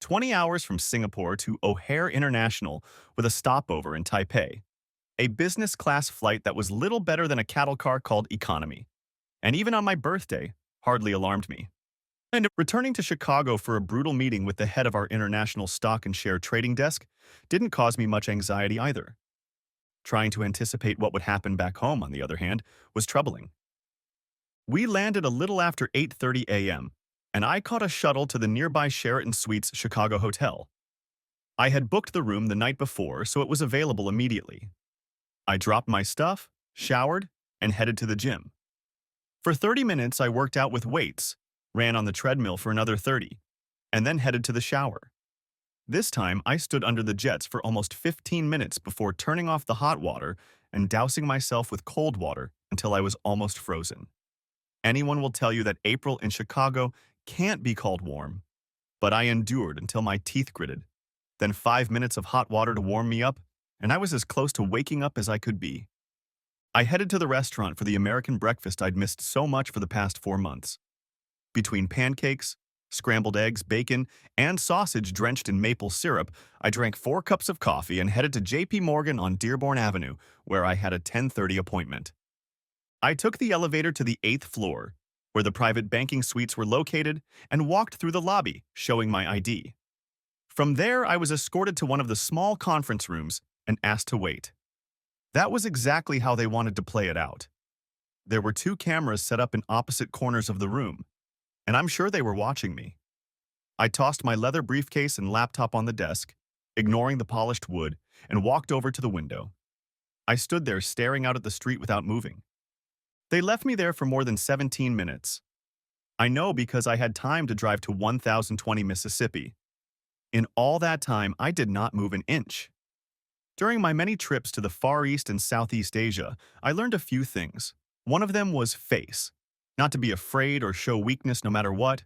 20 hours from Singapore to O'Hare International with a stopover in Taipei. A business class flight that was little better than a cattle car called economy. And even on my birthday, hardly alarmed me. And returning to Chicago for a brutal meeting with the head of our international stock and share trading desk didn't cause me much anxiety either. Trying to anticipate what would happen back home, on the other hand, was troubling. We landed a little after 8:30 a.m., and I caught a shuttle to the nearby Sheraton Suites Chicago hotel. I had booked the room the night before, so it was available immediately. I dropped my stuff, showered, and headed to the gym. For 30 minutes, I worked out with weights, ran on the treadmill for another 30, and then headed to the shower. This time, I stood under the jets for almost 15 minutes before turning off the hot water and dousing myself with cold water until I was almost frozen. Anyone will tell you that April in Chicago can't be called warm, but I endured until my teeth gritted. Then 5 minutes of hot water to warm me up, and I was as close to waking up as I could be. I headed to the restaurant for the American breakfast I'd missed so much for the past 4 months. Between pancakes, scrambled eggs, bacon, and sausage drenched in maple syrup, I drank 4 cups of coffee and headed to J.P. Morgan on Dearborn Avenue, where I had a 10:30 appointment. I took the elevator to the 8th floor, where the private banking suites were located, and walked through the lobby, showing my ID. From there, I was escorted to one of the small conference rooms and asked to wait. That was exactly how they wanted to play it out. There were 2 cameras set up in opposite corners of the room, and I'm sure they were watching me. I tossed my leather briefcase and laptop on the desk, ignoring the polished wood, and walked over to the window. I stood there staring out at the street without moving. They left me there for more than 17 minutes. I know because I had time to drive to 1020 Mississippi. In all that time, I did not move an inch. During my many trips to the Far East and Southeast Asia, I learned a few things. One of them was face, not to be afraid or show weakness no matter what.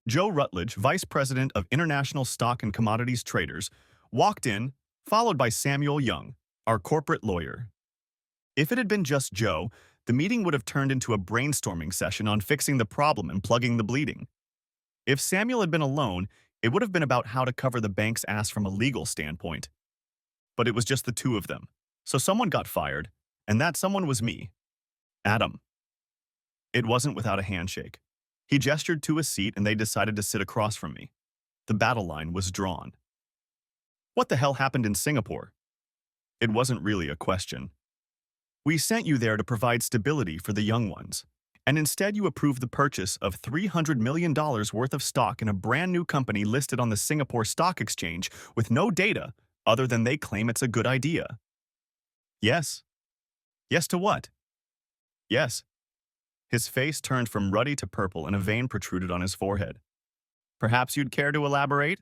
Joe Rutledge, Vice President of International Stock and Commodities Traders, walked in, followed by Samuel Young, our corporate lawyer. If it had been just Joe, the meeting would have turned into a brainstorming session on fixing the problem and plugging the bleeding. If Samuel had been alone, it would have been about how to cover the bank's ass from a legal standpoint. But it was just the two of them, so someone got fired, and that someone was me, Adam. It wasn't without a handshake. He gestured to a seat and they decided to sit across from me. The battle line was drawn. What the hell happened in Singapore? It wasn't really a question. We sent you there to provide stability for the young ones, and instead you approved the purchase of $300 million worth of stock in a brand new company listed on the Singapore Stock Exchange with no data other than they claim it's a good idea. Yes. Yes to what? Yes. His face turned from ruddy to purple and a vein protruded on his forehead. Perhaps you'd care to elaborate?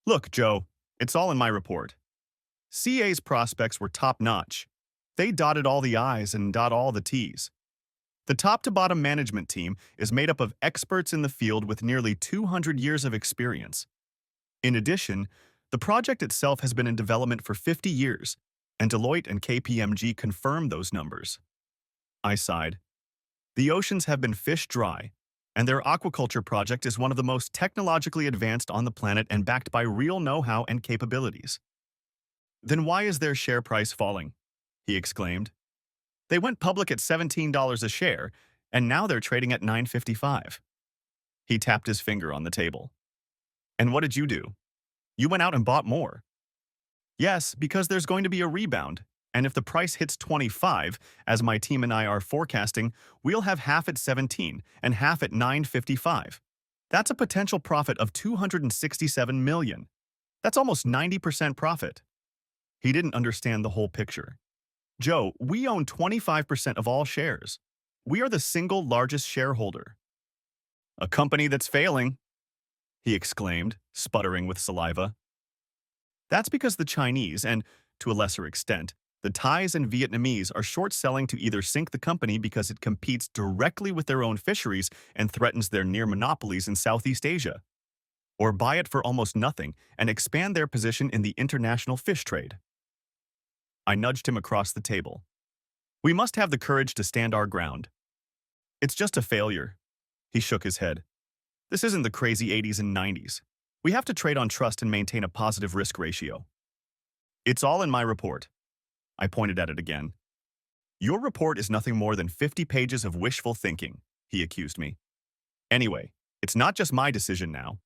Look, Joe, it's all in my report. CA's prospects were top-notch. They dotted all the I's and dot all the T's. The top-to-bottom management team is made up of experts in the field with nearly 200 years of experience. In addition, the project itself has been in development for 50 years, and Deloitte and KPMG confirmed those numbers. I sighed. The oceans have been fished dry, and their aquaculture project is one of the most technologically advanced on the planet and backed by real know-how and capabilities. Then why is their share price falling? He exclaimed. They went public at $17 a share, and now they're trading at $9.55. He tapped his finger on the table. And what did you do? You went out and bought more. Yes, because there's going to be a rebound, and if the price hits 25, as my team and I are forecasting, we'll have half at 17 and half at 9.55. That's a potential profit of $267 million. That's almost 90% profit. He didn't understand the whole picture. Joe, we own 25% of all shares. We are the single largest shareholder. A company that's failing, he exclaimed, sputtering with saliva. That's because the Chinese, and to a lesser extent, the Thais and Vietnamese are short-selling to either sink the company because it competes directly with their own fisheries and threatens their near monopolies in Southeast Asia, or buy it for almost nothing and expand their position in the international fish trade. I nudged him across the table. We must have the courage to stand our ground. It's just a failure. He shook his head. This isn't the crazy 80s and 90s. We have to trade on trust and maintain a positive risk ratio. It's all in my report. I pointed at it again. Your report is nothing more than 50 pages of wishful thinking, he accused me. Anyway, it's not just my decision now.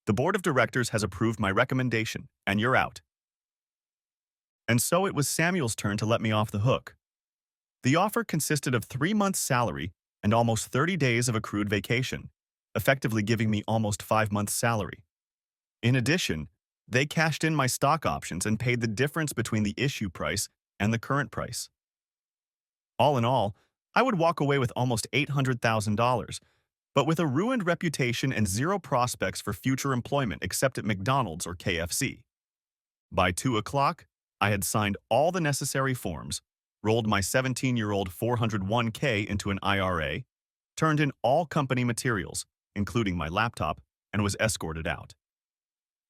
The board of directors has approved my recommendation, and you're out. And so it was Samuel's turn to let me off the hook. The offer consisted of 3 months' salary and almost 30 days of accrued vacation, effectively giving me almost 5 months' salary. In addition, they cashed in my stock options and paid the difference between the issue price and the current price. All in all, I would walk away with almost $800,000, but with a ruined reputation and zero prospects for future employment except at McDonald's or KFC. By 2 o'clock, I had signed all the necessary forms, rolled my 17-year-old 401k into an IRA, turned in all company materials, including my laptop, and was escorted out.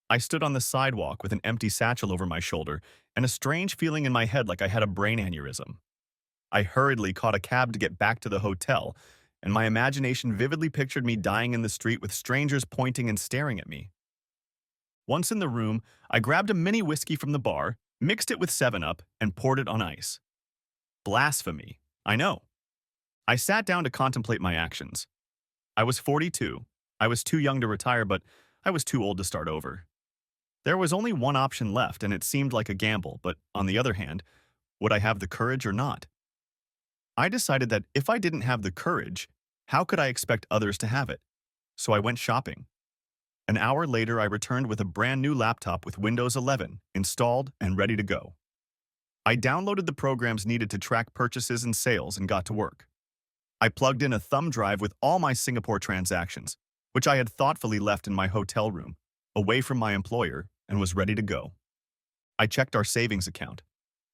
I stood on the sidewalk with an empty satchel over my shoulder and a strange feeling in my head like I had a brain aneurysm. I hurriedly caught a cab to get back to the hotel, and my imagination vividly pictured me dying in the street with strangers pointing and staring at me. Once in the room, I grabbed a mini whiskey from the bar, mixed it with 7-Up, and poured it on ice. Blasphemy, I know. I sat down to contemplate my actions. I was 42. I was too young to retire, but I was too old to start over. There was only one option left, and it seemed like a gamble, but on the other hand, would I have the courage or not? I decided that if I didn't have the courage, how could I expect others to have it? So I went shopping. An hour later, I returned with a brand new laptop with Windows 11 installed and ready to go. I downloaded the programs needed to track purchases and sales and got to work. I plugged in a thumb drive with all my Singapore transactions, which I had thoughtfully left in my hotel room, away from my employer, and was ready to go. I checked our savings account.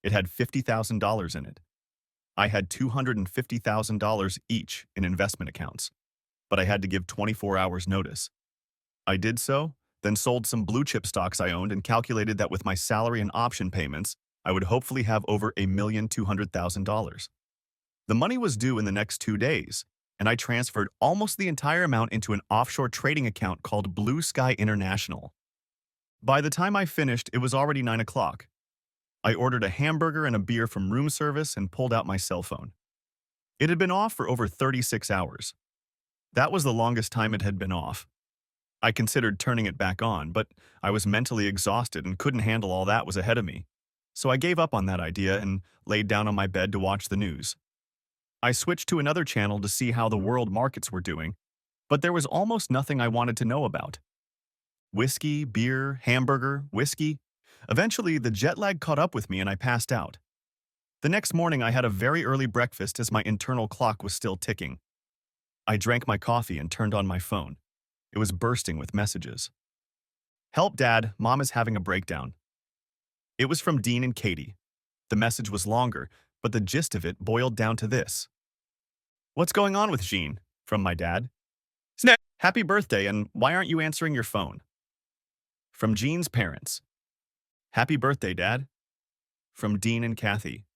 It had $50,000 in it. I had $250,000 each in investment accounts, but I had to give 24 hours notice. I did so, then sold some blue chip stocks I owned and calculated that with my salary and option payments, I would hopefully have over $1,200,000. The money was due in the next 2 days, and I transferred almost the entire amount into an offshore trading account called Blue Sky International. By the time I finished, it was already 9 o'clock. I ordered a hamburger and a beer from room service and pulled out my cell phone. It had been off for over 36 hours. That was the longest time it had been off. I considered turning it back on, but I was mentally exhausted and couldn't handle all that was ahead of me. So I gave up on that idea and laid down on my bed to watch the news. I switched to another channel to see how the world markets were doing, but there was almost nothing I wanted to know about. Whiskey, beer, hamburger, whiskey. Eventually, the jet lag caught up with me and I passed out. The next morning, I had a very early breakfast as my internal clock was still ticking. I drank my coffee and turned on my phone. It was bursting with messages. Help, Dad, Mom is having a breakdown. It was from Dean and Katie. The message was longer, but the gist of it boiled down to this. What's going on with Jean? From my dad. Snap. Happy birthday, and why aren't you answering your phone? From Jean's parents. Happy birthday, Dad. From Dean and Kathy.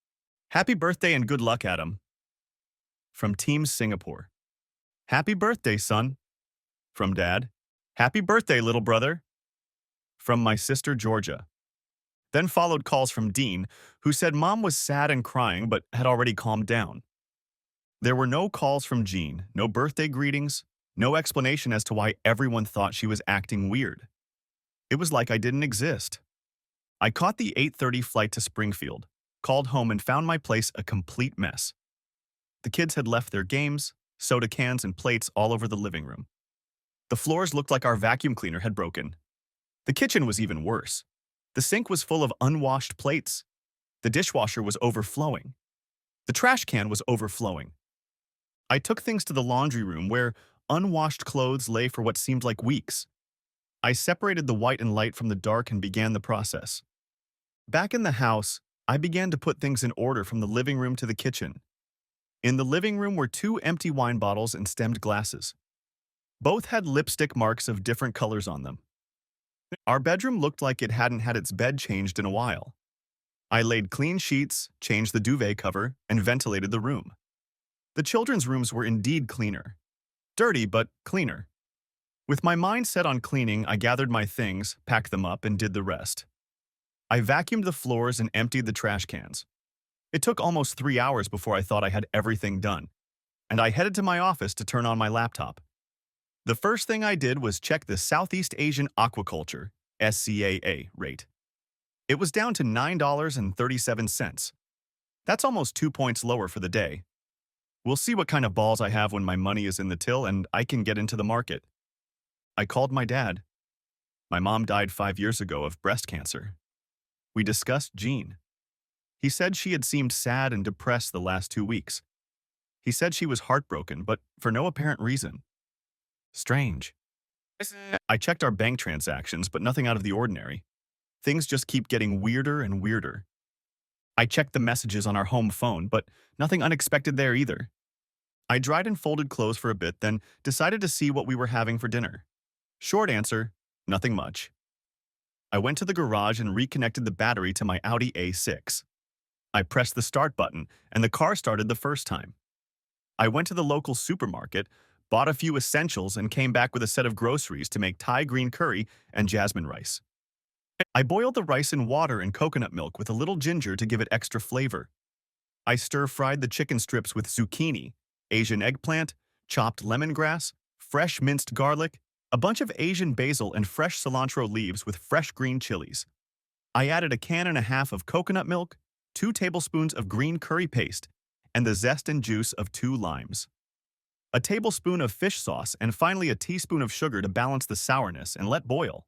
Happy birthday and good luck, Adam. From Team Singapore. Happy birthday, son. From Dad. Happy birthday, little brother. From my sister, Georgia. Then followed calls from Dean, who said Mom was sad and crying but had already calmed down. There were no calls from Jean, no birthday greetings, no explanation as to why everyone thought she was acting weird. It was like I didn't exist. I caught the 8:30 flight to Springfield, called home and found my place a complete mess. The kids had left their games, soda cans and plates all over the living room. The floors looked like our vacuum cleaner had broken. The kitchen was even worse. The sink was full of unwashed plates. The dishwasher was overflowing. The trash can was overflowing. I took things to the laundry room where unwashed clothes lay for what seemed like weeks. I separated the white and light from the dark and began the process. Back in the house, I began to put things in order from the living room to the kitchen. In the living room were 2 empty wine bottles and stemmed glasses. Both had lipstick marks of different colors on them. Our bedroom looked like it hadn't had its bed changed in a while. I laid clean sheets, changed the duvet cover, and ventilated the room. The children's rooms were indeed cleaner. Dirty, but cleaner. With my mind set on cleaning, I gathered my things, packed them up, and did the rest. I vacuumed the floors and emptied the trash cans. It took almost 3 hours before I thought I had everything done, and I headed to my office to turn on my laptop. The first thing I did was check the Southeast Asian Aquaculture (SCAA) rate. It was down to $9.37. That's almost 2 points lower for the day. We'll see what kind of balls I have when my money is in the till and I can get into the market. I called my dad. My mom died 5 years ago of breast cancer. We discussed Jean. He said she had seemed sad and depressed the last 2 weeks. He said she was heartbroken, but for no apparent reason. Strange. I checked our bank transactions, but nothing out of the ordinary. Things just keep getting weirder and weirder. I checked the messages on our home phone, but nothing unexpected there either. I dried and folded clothes for a bit, then decided to see what we were having for dinner. Short answer, nothing much. I went to the garage and reconnected the battery to my Audi A6. I pressed the start button, and the car started the first time. I went to the local supermarket, bought a few essentials, and came back with a set of groceries to make Thai green curry and jasmine rice. I boiled the rice in water and coconut milk with a little ginger to give it extra flavor. I stir-fried the chicken strips with zucchini, Asian eggplant, chopped lemongrass, fresh minced garlic, a bunch of Asian basil and fresh cilantro leaves with fresh green chilies. I added a can and a half of coconut milk, 2 tablespoons of green curry paste, and the zest and juice of 2 limes. A tablespoon of fish sauce, and finally a teaspoon of sugar to balance the sourness and let boil.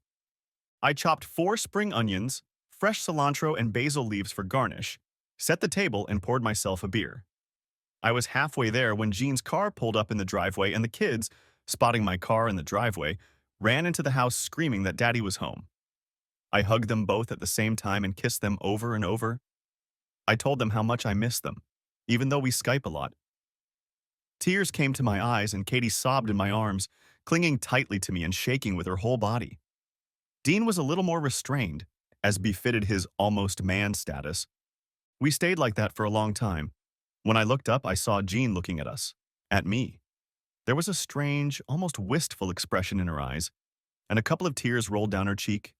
I chopped 4 spring onions, fresh cilantro and basil leaves for garnish, set the table, and poured myself a beer. I was halfway there when Jean's car pulled up in the driveway and the kids, spotting my car in the driveway, ran into the house screaming that Daddy was home. I hugged them both at the same time and kissed them over and over. I told them how much I missed them, even though we Skype a lot. Tears came to my eyes and Katie sobbed in my arms, clinging tightly to me and shaking with her whole body. Dean was a little more restrained, as befitted his almost man status. We stayed like that for a long time. When I looked up, I saw Jean looking at us, at me. There was a strange, almost wistful expression in her eyes, and a couple of tears rolled down her cheek.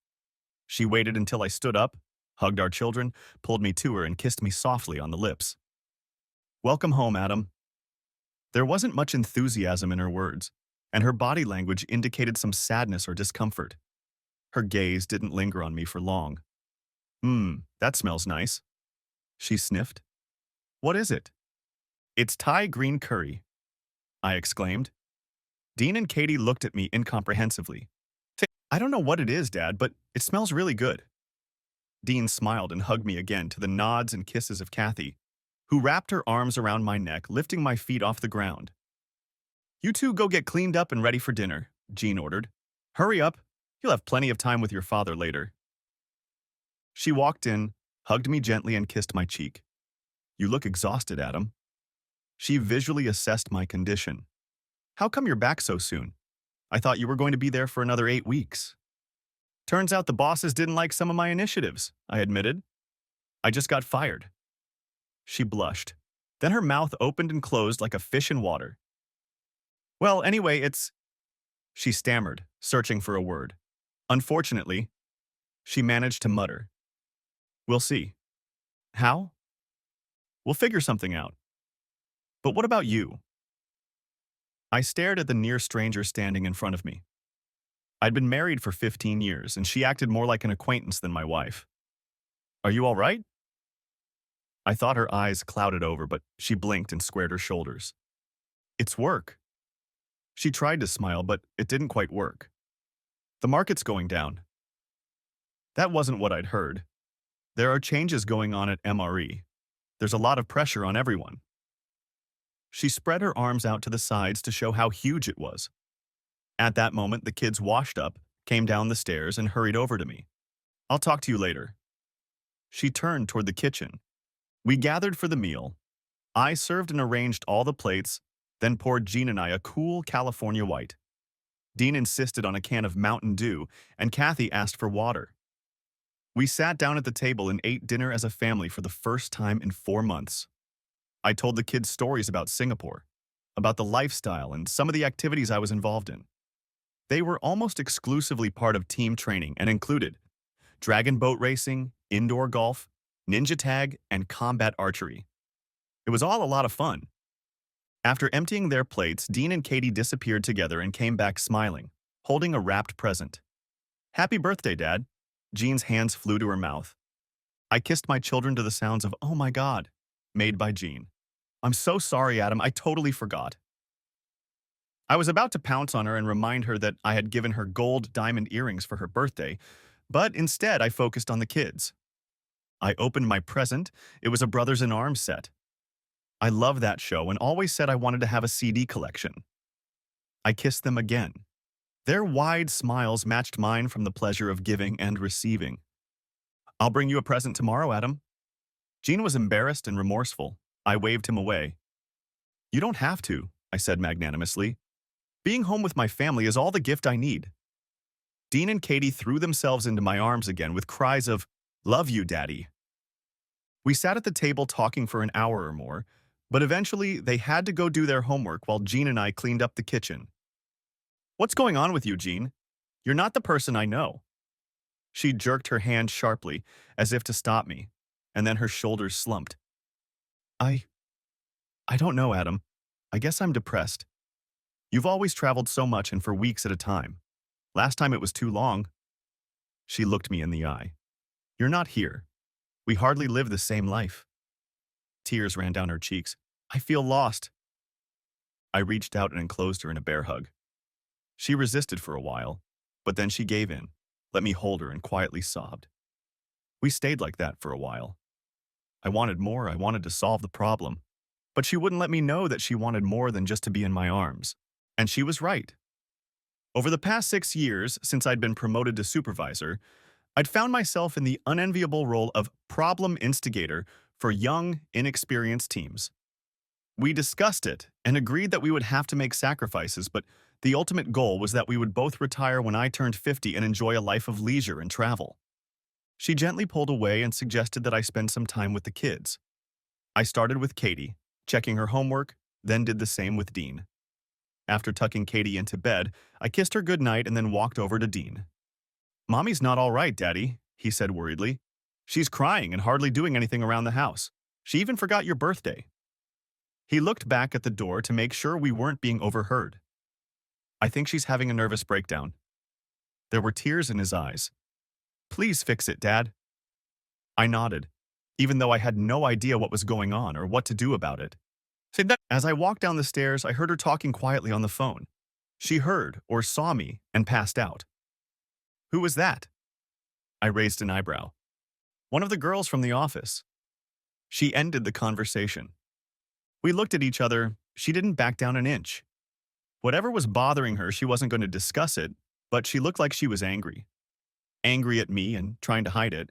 She waited until I stood up, hugged our children, pulled me to her, and kissed me softly on the lips. "Welcome home, Adam." There wasn't much enthusiasm in her words, and her body language indicated some sadness or discomfort. Her gaze didn't linger on me for long. That smells nice." She sniffed. "What is it?" "It's Thai green curry," I exclaimed. Dean and Katie looked at me incomprehensively. "I don't know what it is, Dad, but it smells really good." Dean smiled and hugged me again to the nods and kisses of Kathy, who wrapped her arms around my neck, lifting my feet off the ground. "You two go get cleaned up and ready for dinner," Jean ordered. "Hurry up. You'll have plenty of time with your father later." She walked in, hugged me gently, and kissed my cheek. "You look exhausted, Adam." She visually assessed my condition. "How come you're back so soon? I thought you were going to be there for another 8 weeks." "Turns out the bosses didn't like some of my initiatives," I admitted. "I just got fired." She blushed. Then her mouth opened and closed like a fish in water. "Well, anyway, it's—" She stammered, searching for a word. "Unfortunately," she managed to mutter. "We'll see." "How?" "We'll figure something out." "But what about you?" I stared at the near stranger standing in front of me. I'd been married for 15 years, and she acted more like an acquaintance than my wife. "Are you all right?" I thought her eyes clouded over, but she blinked and squared her shoulders. "It's work." She tried to smile, but it didn't quite work. "The market's going down." That wasn't what I'd heard. "There are changes going on at MRE. There's a lot of pressure on everyone." She spread her arms out to the sides to show how huge it was. At that moment, the kids washed up, came down the stairs, and hurried over to me. "I'll talk to you later." She turned toward the kitchen. We gathered for the meal. I served and arranged all the plates, then poured Jean and I a cool California White. Dean insisted on a can of Mountain Dew, and Kathy asked for water. We sat down at the table and ate dinner as a family for the first time in 4 months. I told the kids stories about Singapore, about the lifestyle and some of the activities I was involved in. They were almost exclusively part of team training and included dragon boat racing, indoor golf, ninja tag, and combat archery. It was all a lot of fun. After emptying their plates, Dean and Katie disappeared together and came back smiling, holding a wrapped present. Happy birthday, Dad. Jean's hands flew to her mouth. I kissed my children to the sounds of "Oh my God," made by Jean. I'm so sorry, Adam, I totally forgot. I was about to pounce on her and remind her that I had given her gold diamond earrings for her birthday, but instead I focused on the kids. I opened my present. It was a Brothers in Arms set. I loved that show and always said I wanted to have a CD collection. I kissed them again. Their wide smiles matched mine from the pleasure of giving and receiving. I'll bring you a present tomorrow, Adam. Jean was embarrassed and remorseful. I waved him away. You don't have to, I said magnanimously. Being home with my family is all the gift I need. Dean and Katie threw themselves into my arms again with cries of, "Love you, Daddy." We sat at the table talking for an hour or more, but eventually they had to go do their homework while Jean and I cleaned up the kitchen. What's going on with you, Jean? You're not the person I know. She jerked her hand sharply, as if to stop me, and then her shoulders slumped. I don't know, Adam. I guess I'm depressed. You've always traveled so much and for weeks at a time. Last time it was too long. She looked me in the eye. You're not here. We hardly live the same life. Tears ran down her cheeks. I feel lost. I reached out and enclosed her in a bear hug. She resisted for a while, but then she gave in, let me hold her, and quietly sobbed. We stayed like that for a while. I wanted more. I wanted to solve the problem. But she wouldn't let me know that she wanted more than just to be in my arms. And she was right. Over the past 6 years, since I'd been promoted to supervisor, I'd found myself in the unenviable role of problem instigator for young, inexperienced teams. We discussed it and agreed that we would have to make sacrifices, but the ultimate goal was that we would both retire when I turned 50 and enjoy a life of leisure and travel. She gently pulled away and suggested that I spend some time with the kids. I started with Katie, checking her homework, then did the same with Dean. After tucking Katie into bed, I kissed her goodnight and then walked over to Dean. Mommy's not all right, Daddy, he said worriedly. She's crying and hardly doing anything around the house. She even forgot your birthday. He looked back at the door to make sure we weren't being overheard. I think she's having a nervous breakdown. There were tears in his eyes. Please fix it, Dad. I nodded, even though I had no idea what was going on or what to do about it. As I walked down the stairs, I heard her talking quietly on the phone. She heard or saw me and passed out. Who was that? I raised an eyebrow. One of the girls from the office. She ended the conversation. We looked at each other. She didn't back down an inch. Whatever was bothering her, she wasn't going to discuss it, but she looked like she was angry. Angry at me and trying to hide it.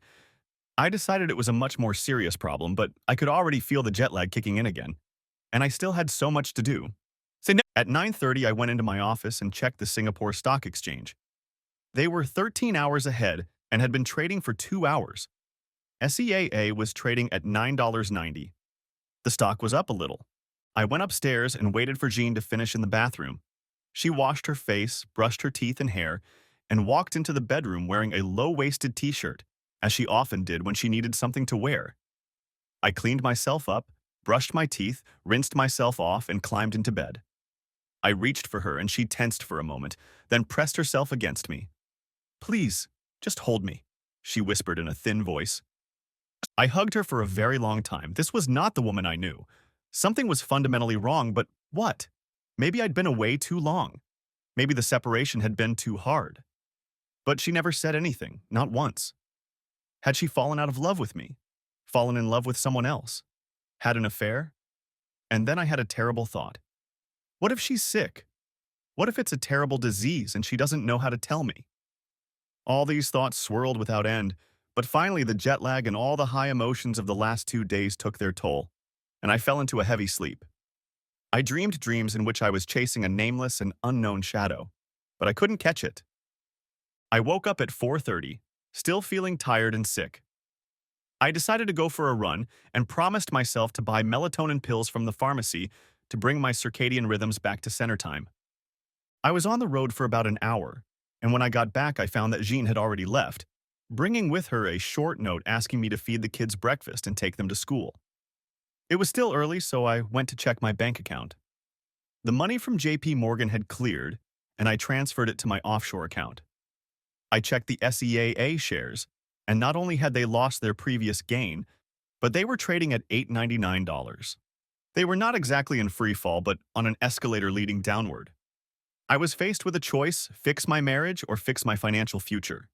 I decided it was a much more serious problem, but I could already feel the jet lag kicking in again. And I still had so much to do. At 9:30, I went into my office and checked the Singapore Stock Exchange. They were 13 hours ahead and had been trading for 2 hours. SEAA was trading at $9.90. The stock was up a little. I went upstairs and waited for Jean to finish in the bathroom. She washed her face, brushed her teeth and hair, and walked into the bedroom wearing a low-waisted t-shirt, as she often did when she needed something to wear. I cleaned myself up, brushed my teeth, rinsed myself off, and climbed into bed. I reached for her and she tensed for a moment, then pressed herself against me. Please, just hold me, she whispered in a thin voice. I hugged her for a very long time. This was not the woman I knew. Something was fundamentally wrong, but what? Maybe I'd been away too long. Maybe the separation had been too hard. But she never said anything, not once. Had she fallen out of love with me? Fallen in love with someone else? Had an affair? And then I had a terrible thought. What if she's sick? What if it's a terrible disease and she doesn't know how to tell me? All these thoughts swirled without end, but finally the jet lag and all the high emotions of the last 2 days took their toll, and I fell into a heavy sleep. I dreamed dreams in which I was chasing a nameless and unknown shadow, but I couldn't catch it. I woke up at 4:30, still feeling tired and sick. I decided to go for a run and promised myself to buy melatonin pills from the pharmacy to bring my circadian rhythms back to center time. I was on the road for about an hour, and when I got back, I found that Jean had already left, bringing with her a short note asking me to feed the kids breakfast and take them to school. It was still early, so I went to check my bank account. The money from JP Morgan had cleared, and I transferred it to my offshore account. I checked the SEAA shares, and not only had they lost their previous gain, but they were trading at $8.99. They were not exactly in free fall, but on an escalator leading downward. I was faced with a choice: fix my marriage or fix my financial future.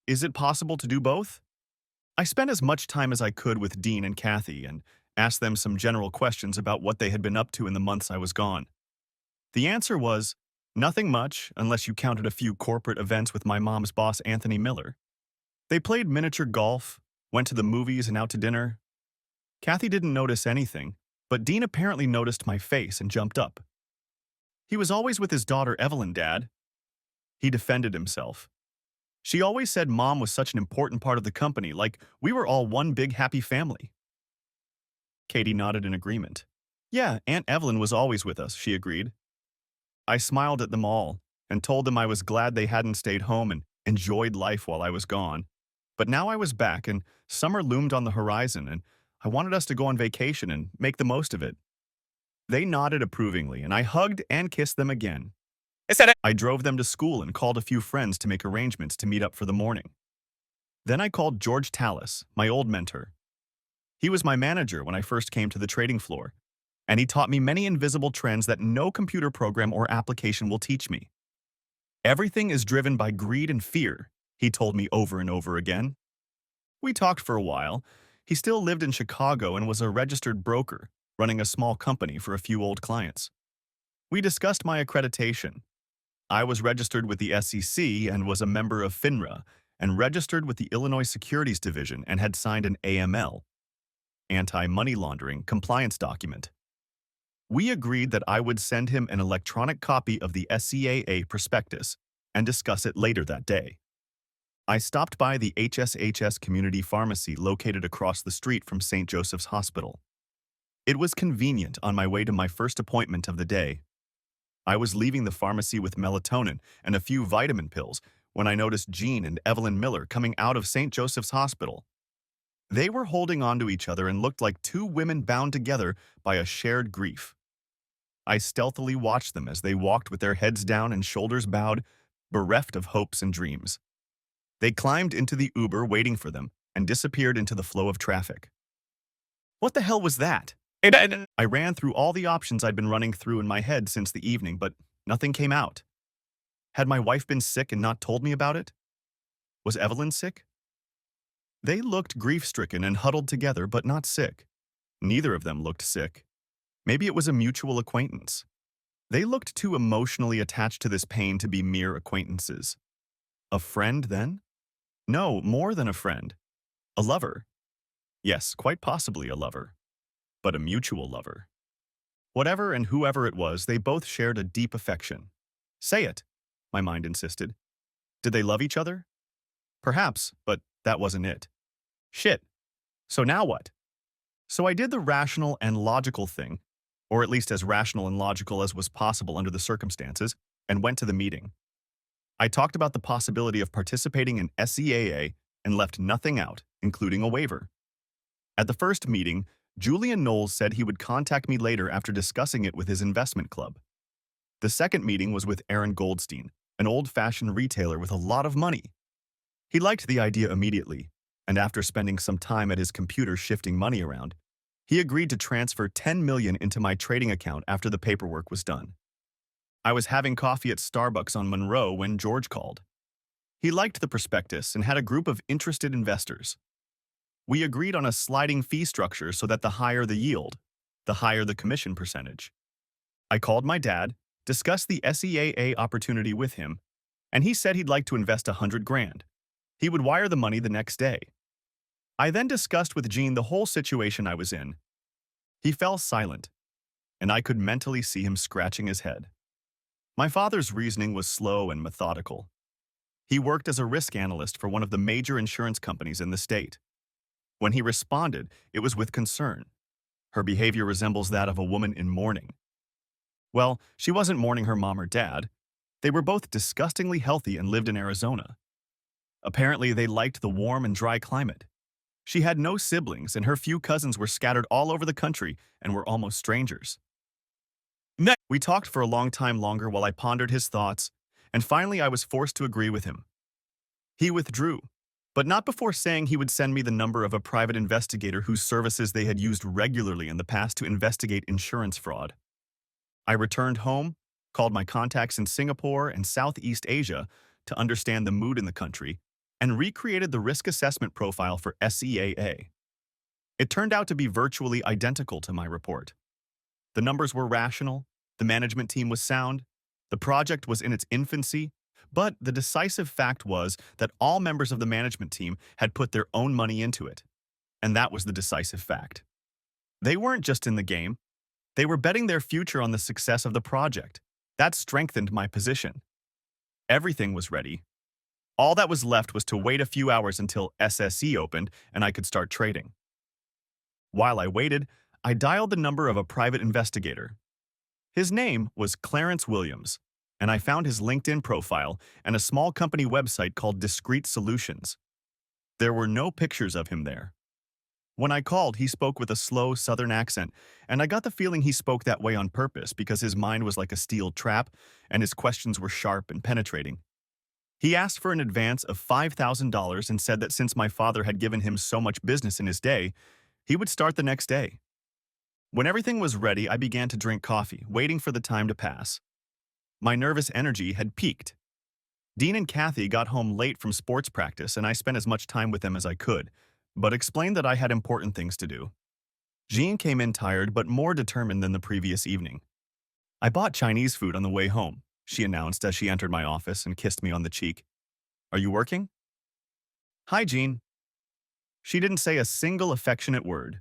Is it possible to do both? I spent as much time as I could with Dean and Kathy and asked them some general questions about what they had been up to in the months I was gone. The answer was nothing much, unless you counted a few corporate events with my mom's boss, Anthony Miller. They played miniature golf, went to the movies and out to dinner. Kathy didn't notice anything, but Dean apparently noticed my face and jumped up. He was always with his daughter Evelyn, Dad. He defended himself. She always said Mom was such an important part of the company, like we were all one big happy family. Katie nodded in agreement. Yeah, Aunt Evelyn was always with us, she agreed. I smiled at them all and told them I was glad they hadn't stayed home and enjoyed life while I was gone. But now I was back and summer loomed on the horizon and I wanted us to go on vacation and make the most of it. They nodded approvingly and I hugged and kissed them again. I drove them to school and called a few friends to make arrangements to meet up for the morning. Then I called George Tallis, my old mentor. He was my manager when I first came to the trading floor, and he taught me many invisible trends that no computer program or application will teach me. Everything is driven by greed and fear, he told me over and over again. We talked for a while. He still lived in Chicago and was a registered broker, running a small company for a few old clients. We discussed my accreditation. I was registered with the SEC and was a member of FINRA and registered with the Illinois Securities Division and had signed an AML, anti-money laundering, compliance document. We agreed that I would send him an electronic copy of the SCAA prospectus and discuss it later that day. I stopped by the HSHS Community Pharmacy located across the street from St. Joseph's Hospital. It was convenient on my way to my first appointment of the day. I was leaving the pharmacy with melatonin and a few vitamin pills when I noticed Jean and Evelyn Miller coming out of St. Joseph's Hospital. They were holding on to each other and looked like two women bound together by a shared grief. I stealthily watched them as they walked with their heads down and shoulders bowed, bereft of hopes and dreams. They climbed into the Uber waiting for them and disappeared into the flow of traffic. What the hell was that? I ran through all the options I'd been running through in my head since the evening, but nothing came out. Had my wife been sick and not told me about it? Was Evelyn sick? They looked grief-stricken and huddled together, but not sick. Neither of them looked sick. Maybe it was a mutual acquaintance. They looked too emotionally attached to this pain to be mere acquaintances. A friend, then? No, more than a friend. A lover. Yes, quite possibly a lover. But a mutual lover. Whatever and whoever it was, they both shared a deep affection. Say it, my mind insisted. Did they love each other? Perhaps, but that wasn't it. Shit. So now what? So I did the rational and logical thing, or at least as rational and logical as was possible under the circumstances, and went to the meeting. I talked about the possibility of participating in SEAA and left nothing out, including a waiver. At the first meeting, Julian Knowles said he would contact me later after discussing it with his investment club. The second meeting was with Aaron Goldstein, an old-fashioned retailer with a lot of money. He liked the idea immediately, and after spending some time at his computer shifting money around, he agreed to transfer $10 million into my trading account after the paperwork was done. I was having coffee at Starbucks on Monroe when George called. He liked the prospectus and had a group of interested investors. We agreed on a sliding fee structure so that the higher the yield, the higher the commission percentage. I called my dad, discussed the SEAA opportunity with him, and he said he'd like to invest $100,000. He would wire the money the next day. I then discussed with Gene the whole situation I was in. He fell silent, and I could mentally see him scratching his head. My father's reasoning was slow and methodical. He worked as a risk analyst for one of the major insurance companies in the state. When he responded, it was with concern. Her behavior resembles that of a woman in mourning. Well, she wasn't mourning her mom or dad. They were both disgustingly healthy and lived in Arizona. Apparently, they liked the warm and dry climate. She had no siblings, and her few cousins were scattered all over the country and were almost strangers. We talked for a long time longer while I pondered his thoughts, and finally I was forced to agree with him. He withdrew, but not before saying he would send me the number of a private investigator whose services they had used regularly in the past to investigate insurance fraud. I returned home, called my contacts in Singapore and Southeast Asia to understand the mood in the country, and recreated the risk assessment profile for SEAA. It turned out to be virtually identical to my report. The numbers were rational, the management team was sound, the project was in its infancy, but the decisive fact was that all members of the management team had put their own money into it. And that was the decisive fact. They weren't just in the game, they were betting their future on the success of the project. That strengthened my position. Everything was ready. All that was left was to wait a few hours until SSE opened and I could start trading. While I waited, I dialed the number of a private investigator. His name was Clarence Williams, and I found his LinkedIn profile and a small company website called Discrete Solutions. There were no pictures of him there. When I called, he spoke with a slow southern accent, and I got the feeling he spoke that way on purpose because his mind was like a steel trap and his questions were sharp and penetrating. He asked for an advance of $5,000 and said that since my father had given him so much business in his day, he would start the next day. When everything was ready, I began to drink coffee, waiting for the time to pass. My nervous energy had peaked. Dean and Kathy got home late from sports practice, and I spent as much time with them as I could, but explained that I had important things to do. Jean came in tired but more determined than the previous evening. I bought Chinese food on the way home, she announced as she entered my office and kissed me on the cheek. Are you working? Hi, Jean. She didn't say a single affectionate word,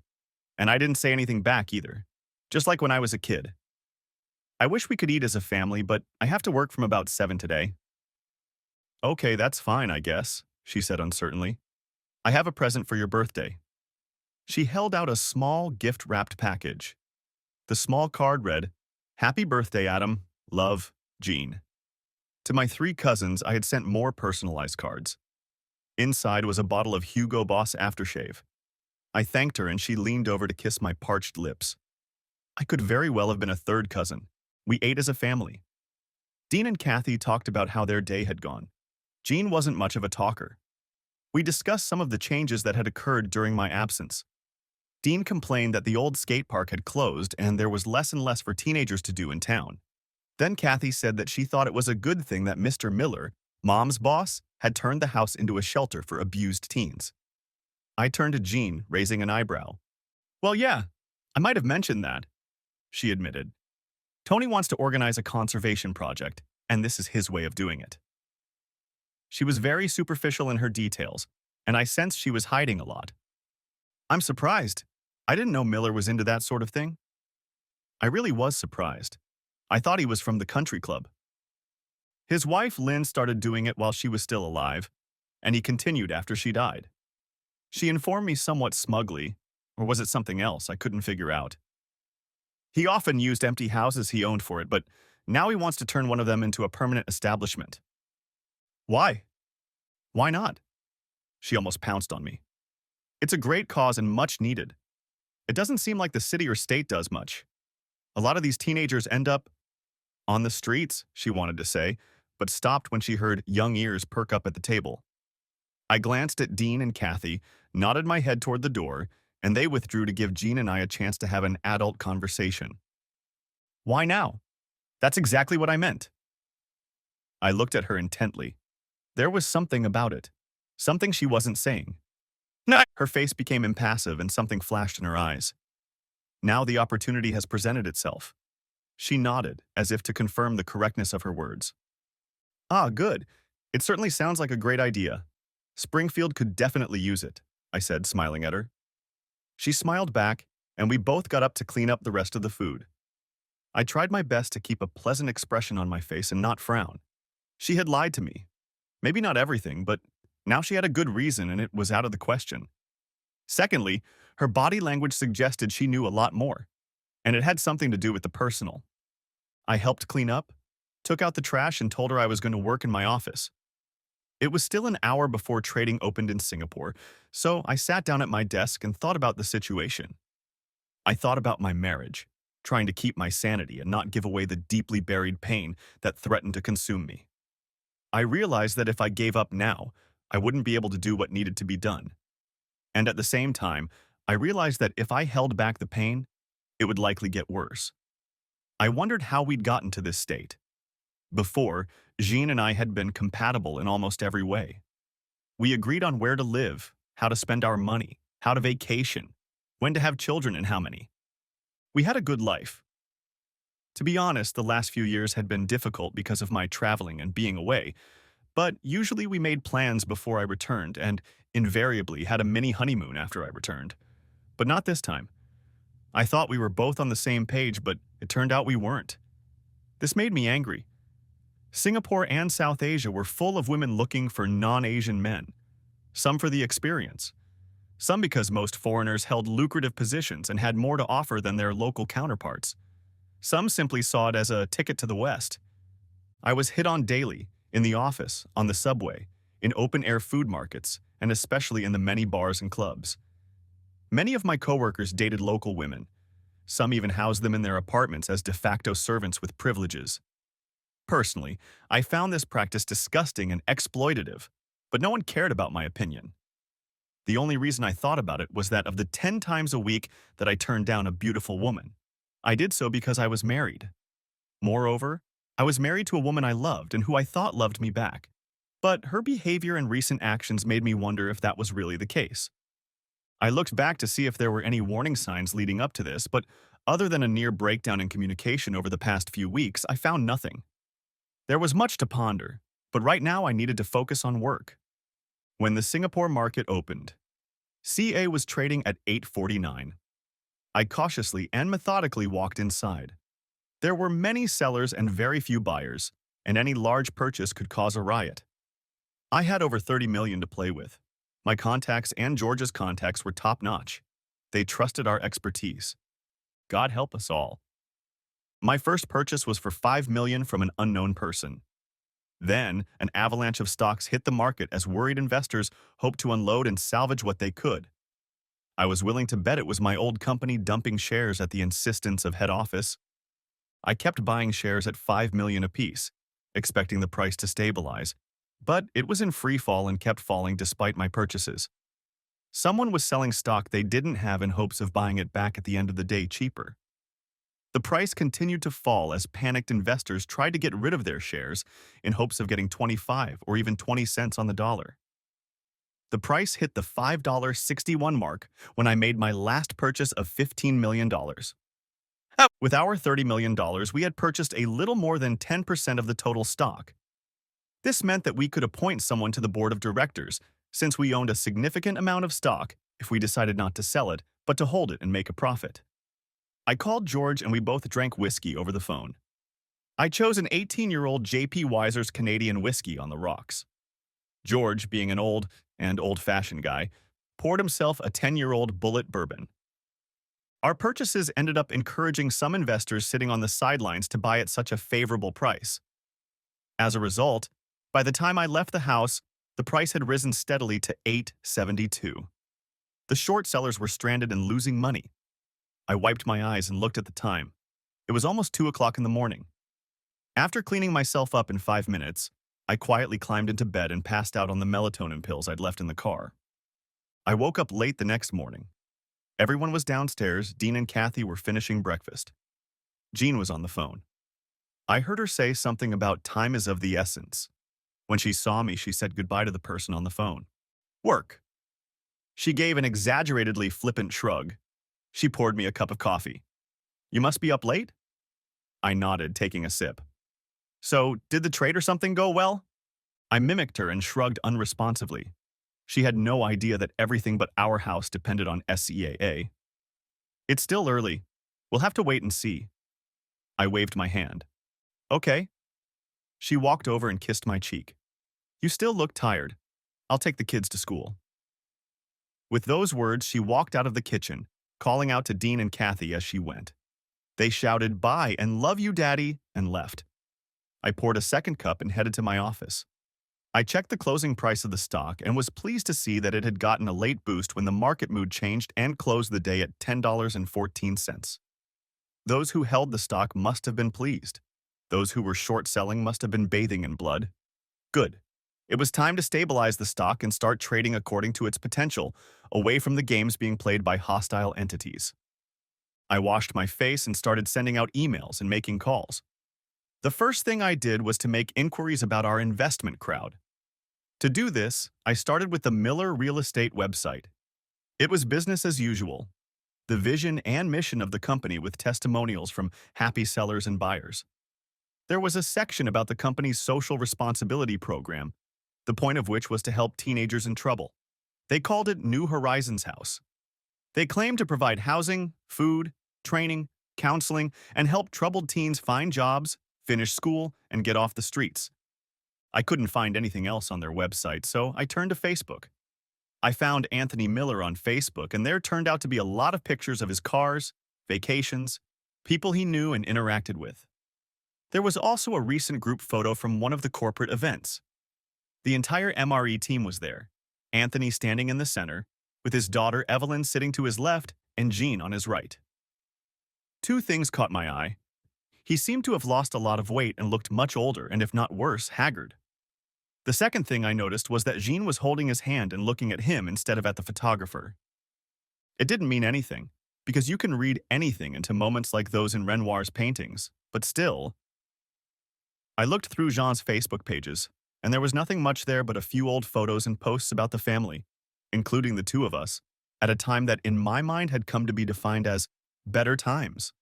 and I didn't say anything back either, just like when I was a kid. I wish we could eat as a family, but I have to work from about 7 today. Okay, that's fine, I guess, she said uncertainly. I have a present for your birthday. She held out a small gift-wrapped package. The small card read, Happy birthday, Adam. Love, Jean. To my 3 cousins, I had sent more personalized cards. Inside was a bottle of Hugo Boss aftershave. I thanked her and she leaned over to kiss my parched lips. I could very well have been a 3rd cousin. We ate as a family. Dean and Kathy talked about how their day had gone. Jean wasn't much of a talker. We discussed some of the changes that had occurred during my absence. Dean complained that the old skate park had closed and there was less and less for teenagers to do in town. Then Kathy said that she thought it was a good thing that Mr. Miller, Mom's boss, had turned the house into a shelter for abused teens. I turned to Jean, raising an eyebrow. Well, yeah, I might have mentioned that, she admitted. Tony wants to organize a conservation project, and this is his way of doing it. She was very superficial in her details, and I sensed she was hiding a lot. I'm surprised. I didn't know Miller was into that sort of thing. I really was surprised. I thought he was from the country club. His wife, Lynn, started doing it while she was still alive, and he continued after she died. She informed me somewhat smugly, or was it something else I couldn't figure out. He often used empty houses he owned for it, but now he wants to turn one of them into a permanent establishment. Why? Why not? She almost pounced on me. It's a great cause and much needed. It doesn't seem like the city or state does much. A lot of these teenagers end up on the streets, she wanted to say, but stopped when she heard young ears perk up at the table. I glanced at Dean and Kathy, nodded my head toward the door, and they withdrew to give Jean and I a chance to have an adult conversation. Why now? That's exactly what I meant. I looked at her intently. There was something about it. Something she wasn't saying. No. Her face became impassive and something flashed in her eyes. Now the opportunity has presented itself. She nodded, as if to confirm the correctness of her words. Ah, good. It certainly sounds like a great idea. Springfield could definitely use it, I said, smiling at her. She smiled back, and we both got up to clean up the rest of the food. I tried my best to keep a pleasant expression on my face and not frown. She had lied to me. Maybe not everything, but now she had a good reason and it was out of the question. Secondly, her body language suggested she knew a lot more, and it had something to do with the personal. I helped clean up, took out the trash, and told her I was going to work in my office. It was still an hour before trading opened in Singapore, so I sat down at my desk and thought about the situation. I thought about my marriage, trying to keep my sanity and not give away the deeply buried pain that threatened to consume me. I realized that if I gave up now, I wouldn't be able to do what needed to be done. And at the same time, I realized that if I held back the pain, it would likely get worse. I wondered how we'd gotten to this state. Before, Jean and I had been compatible in almost every way. We agreed on where to live, how to spend our money, how to vacation, when to have children and how many. We had a good life. To be honest, the last few years had been difficult because of my traveling and being away, but usually we made plans before I returned and invariably had a mini honeymoon after I returned. But not this time. I thought we were both on the same page, but it turned out we weren't. This made me angry. Singapore and South Asia were full of women looking for non-Asian men, some for the experience, some because most foreigners held lucrative positions and had more to offer than their local counterparts. Some simply saw it as a ticket to the West. I was hit on daily, in the office, on the subway, in open-air food markets, and especially in the many bars and clubs. Many of my coworkers dated local women. Some even housed them in their apartments as de facto servants with privileges. Personally, I found this practice disgusting and exploitative, but no one cared about my opinion. The only reason I thought about it was that of the 10 times a week that I turned down a beautiful woman, I did so because I was married. Moreover, I was married to a woman I loved and who I thought loved me back. But her behavior and recent actions made me wonder if that was really the case. I looked back to see if there were any warning signs leading up to this, but other than a near breakdown in communication over the past few weeks, I found nothing. There was much to ponder, but right now I needed to focus on work. When the Singapore market opened, CA was trading at 8.49. I cautiously and methodically walked inside. There were many sellers and very few buyers, and any large purchase could cause a riot. I had over 30 million to play with. My contacts and George's contacts were top-notch. They trusted our expertise. God help us all. My first purchase was for 5 million from an unknown person. Then, an avalanche of stocks hit the market as worried investors hoped to unload and salvage what they could. I was willing to bet it was my old company dumping shares at the insistence of head office. I kept buying shares at 5 million apiece, expecting the price to stabilize, but it was in free fall and kept falling despite my purchases. Someone was selling stock they didn't have in hopes of buying it back at the end of the day cheaper. The price continued to fall as panicked investors tried to get rid of their shares in hopes of getting 25 or even 20 cents on the dollar. The price hit the $5.61 mark when I made my last purchase of $15 million. With our $30 million, we had purchased a little more than 10% of the total stock. This meant that we could appoint someone to the board of directors, since we owned a significant amount of stock if we decided not to sell it, but to hold it and make a profit. I called George and we both drank whiskey over the phone. I chose an 18-year-old J.P. Weiser's Canadian whiskey on the rocks. George, being an old and old-fashioned guy, poured himself a 10-year-old Bullet bourbon. Our purchases ended up encouraging some investors sitting on the sidelines to buy at such a favorable price. As a result, by the time I left the house, the price had risen steadily to $8.72. The short sellers were stranded and losing money. I wiped my eyes and looked at the time. It was almost 2 o'clock in the morning. After cleaning myself up in 5 minutes, I quietly climbed into bed and passed out on the melatonin pills I'd left in the car. I woke up late the next morning. Everyone was downstairs. Dean and Kathy were finishing breakfast. Jean was on the phone. I heard her say something about time is of the essence. When she saw me, she said goodbye to the person on the phone. Work. She gave an exaggeratedly flippant shrug. She poured me a cup of coffee. You must be up late? I nodded, taking a sip. So, did the trade or something go well? I mimicked her and shrugged unresponsively. She had no idea that everything but our house depended on SEAA. It's still early. We'll have to wait and see. I waved my hand. Okay. She walked over and kissed my cheek. You still look tired. I'll take the kids to school. With those words, she walked out of the kitchen, calling out to Dean and Kathy as she went. They shouted, "Bye and love you, Daddy," and left. I poured a second cup and headed to my office. I checked the closing price of the stock and was pleased to see that it had gotten a late boost when the market mood changed and closed the day at $10.14. Those who held the stock must have been pleased. Those who were short selling must have been bathing in blood. Good. It was time to stabilize the stock and start trading according to its potential, away from the games being played by hostile entities. I washed my face and started sending out emails and making calls. The first thing I did was to make inquiries about our investment crowd. To do this, I started with the Miller Real Estate website. It was business as usual, the vision and mission of the company with testimonials from happy sellers and buyers. There was a section about the company's social responsibility program, the point of which was to help teenagers in trouble. They called it New Horizons House. They claimed to provide housing, food, training, counseling, and help troubled teens find jobs, finish school, and get off the streets. I couldn't find anything else on their website, so I turned to Facebook. I found Anthony Miller on Facebook, and there turned out to be a lot of pictures of his cars, vacations, people he knew and interacted with. There was also a recent group photo from one of the corporate events. The entire MRE team was there, Anthony standing in the center, with his daughter Evelyn sitting to his left and Jean on his right. Two things caught my eye. He seemed to have lost a lot of weight and looked much older and, if not worse, haggard. The second thing I noticed was that Jean was holding his hand and looking at him instead of at the photographer. It didn't mean anything, because you can read anything into moments like those in Renoir's paintings, but still. I looked through Jean's Facebook pages, and there was nothing much there but a few old photos and posts about the family, including the two of us, at a time that in my mind had come to be defined as better times.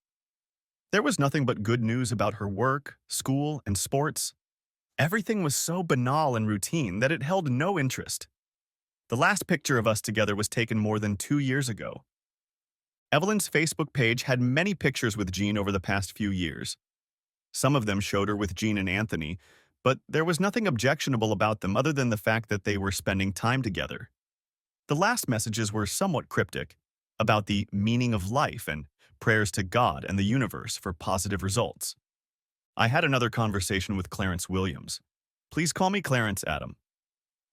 There was nothing but good news about her work, school, and sports. Everything was so banal and routine that it held no interest. The last picture of us together was taken more than 2 years ago. Evelyn's Facebook page had many pictures with Jean over the past few years. Some of them showed her with Jean and Anthony, but there was nothing objectionable about them other than the fact that they were spending time together. The last messages were somewhat cryptic, about the meaning of life and prayers to God and the universe for positive results. I had another conversation with Clarence Williams. Please call me Clarence, Adam.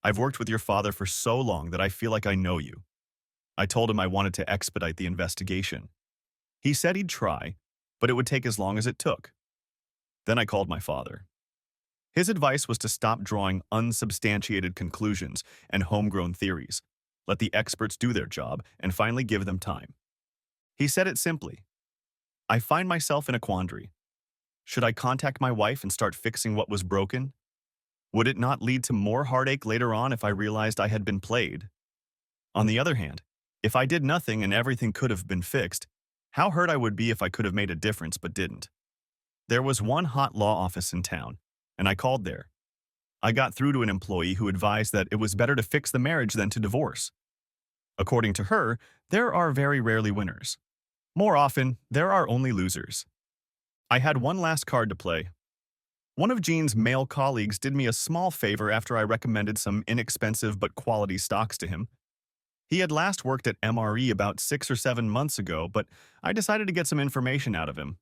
I've worked with your father for so long that I feel like I know you. I told him I wanted to expedite the investigation. He said he'd try, but it would take as long as it took. Then I called my father. His advice was to stop drawing unsubstantiated conclusions and homegrown theories, let the experts do their job, and finally give them time. He said it simply. I find myself in a quandary. Should I contact my wife and start fixing what was broken? Would it not lead to more heartache later on if I realized I had been played? On the other hand, if I did nothing and everything could have been fixed, how hurt I would be if I could have made a difference but didn't. There was one hot law office in town, and I called there. I got through to an employee who advised that it was better to fix the marriage than to divorce. According to her, there are very rarely winners. More often, there are only losers. I had one last card to play. One of Jean's male colleagues did me a small favor after I recommended some inexpensive but quality stocks to him. He had last worked at MRE about 6 or 7 months ago, but I decided to get some information out of him.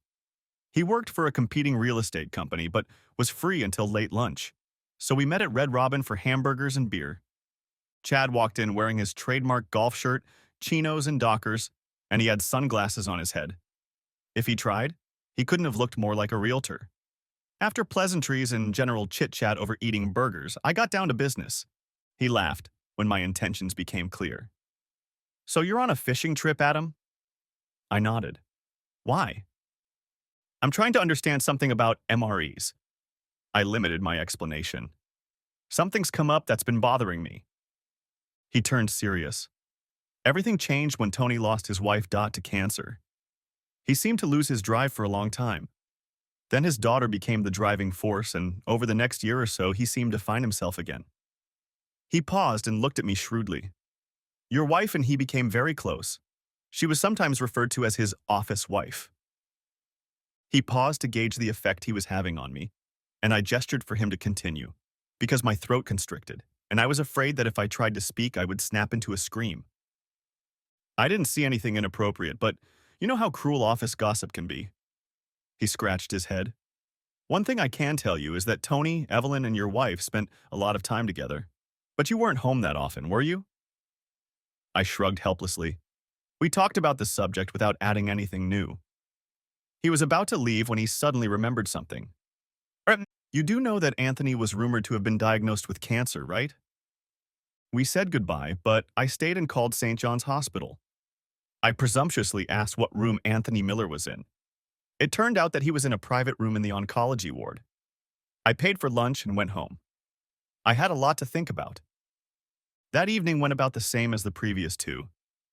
He worked for a competing real estate company, but was free until late lunch. So we met at Red Robin for hamburgers and beer. Chad walked in wearing his trademark golf shirt, chinos and dockers, and he had sunglasses on his head. If he tried, he couldn't have looked more like a realtor. After pleasantries and general chit-chat over eating burgers, I got down to business. He laughed when my intentions became clear. So you're on a fishing trip, Adam? I nodded. Why? I'm trying to understand something about MREs. I limited my explanation. Something's come up that's been bothering me. He turned serious. Everything changed when Tony lost his wife Dot to cancer. He seemed to lose his drive for a long time. Then his daughter became the driving force, and over the next year or so, he seemed to find himself again. He paused and looked at me shrewdly. Your wife and he became very close. She was sometimes referred to as his office wife. He paused to gauge the effect he was having on me, and I gestured for him to continue, because my throat constricted, and I was afraid that if I tried to speak, I would snap into a scream. I didn't see anything inappropriate, but you know how cruel office gossip can be. He scratched his head. One thing I can tell you is that Tony, Evelyn, and your wife spent a lot of time together. But you weren't home that often, were you? I shrugged helplessly. We talked about the subject without adding anything new. He was about to leave when he suddenly remembered something. You do know that Anthony was rumored to have been diagnosed with cancer, right? We said goodbye, but I stayed and called St. John's Hospital. I presumptuously asked what room Anthony Miller was in. It turned out that he was in a private room in the oncology ward. I paid for lunch and went home. I had a lot to think about. That evening went about the same as the previous two,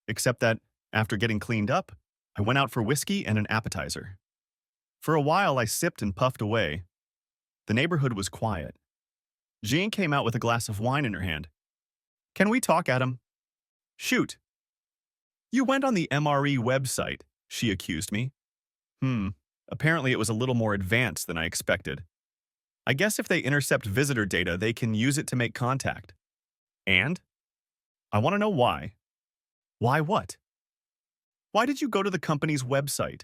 except that, after getting cleaned up, I went out for whiskey and an appetizer. For a while, I sipped and puffed away. The neighborhood was quiet. Jean came out with a glass of wine in her hand. Can we talk, Adam? Shoot. You went on the MRE website, she accused me. Apparently it was a little more advanced than I expected. I guess if they intercept visitor data, they can use it to make contact. And? I want to know why. Why what? Why did you go to the company's website?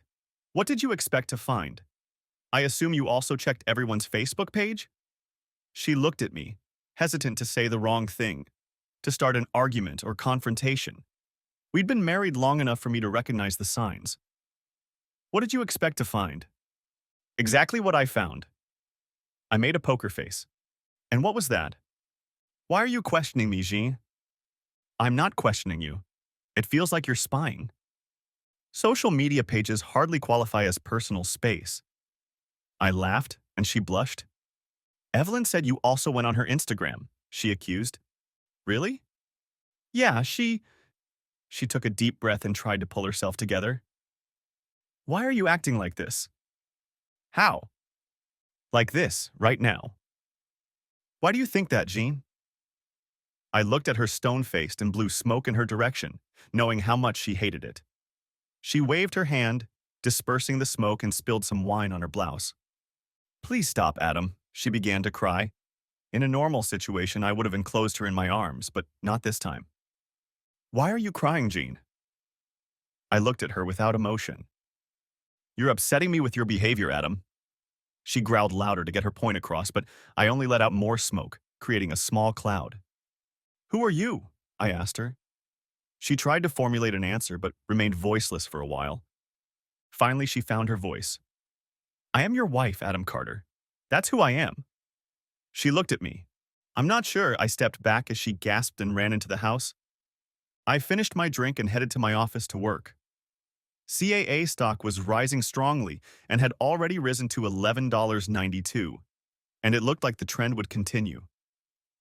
What did you expect to find? I assume you also checked everyone's Facebook page? She looked at me, hesitant to say the wrong thing, to start an argument or confrontation. We'd been married long enough for me to recognize the signs. What did you expect to find? Exactly what I found. I made a poker face. And what was that? Why are you questioning me, Jean? I'm not questioning you. It feels like you're spying. Social media pages hardly qualify as personal space. I laughed, and she blushed. Evelyn said you also went on her Instagram, she accused. Really? Yeah, She took a deep breath and tried to pull herself together. Why are you acting like this? How? Like this, right now. Why do you think that, Jean? I looked at her stone-faced and blew smoke in her direction, knowing how much she hated it. She waved her hand, dispersing the smoke, and spilled some wine on her blouse. Please stop, Adam, she began to cry. In a normal situation, I would have enclosed her in my arms, but not this time. Why are you crying, Jean? I looked at her without emotion. You're upsetting me with your behavior, Adam. She growled louder to get her point across, but I only let out more smoke, creating a small cloud. Who are you? I asked her. She tried to formulate an answer, but remained voiceless for a while. Finally, she found her voice. I am your wife, Adam Carter. That's who I am. She looked at me. I'm not sure. I stepped back as she gasped and ran into the house. I finished my drink and headed to my office to work. CAA stock was rising strongly and had already risen to $11.92, and it looked like the trend would continue.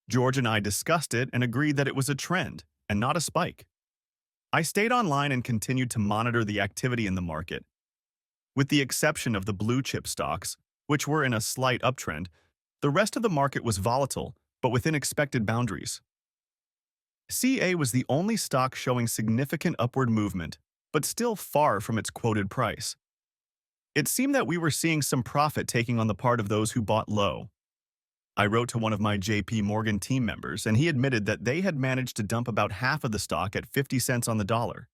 George and I discussed it and agreed that it was a trend and not a spike. I stayed online and continued to monitor the activity in the market. With the exception of the blue chip stocks, which were in a slight uptrend, the rest of the market was volatile, but within expected boundaries. CA was the only stock showing significant upward movement, but still far from its quoted price. It seemed that we were seeing some profit taking on the part of those who bought low. I wrote to one of my JP Morgan team members, and he admitted that they had managed to dump about half of the stock at 50 cents on the dollar.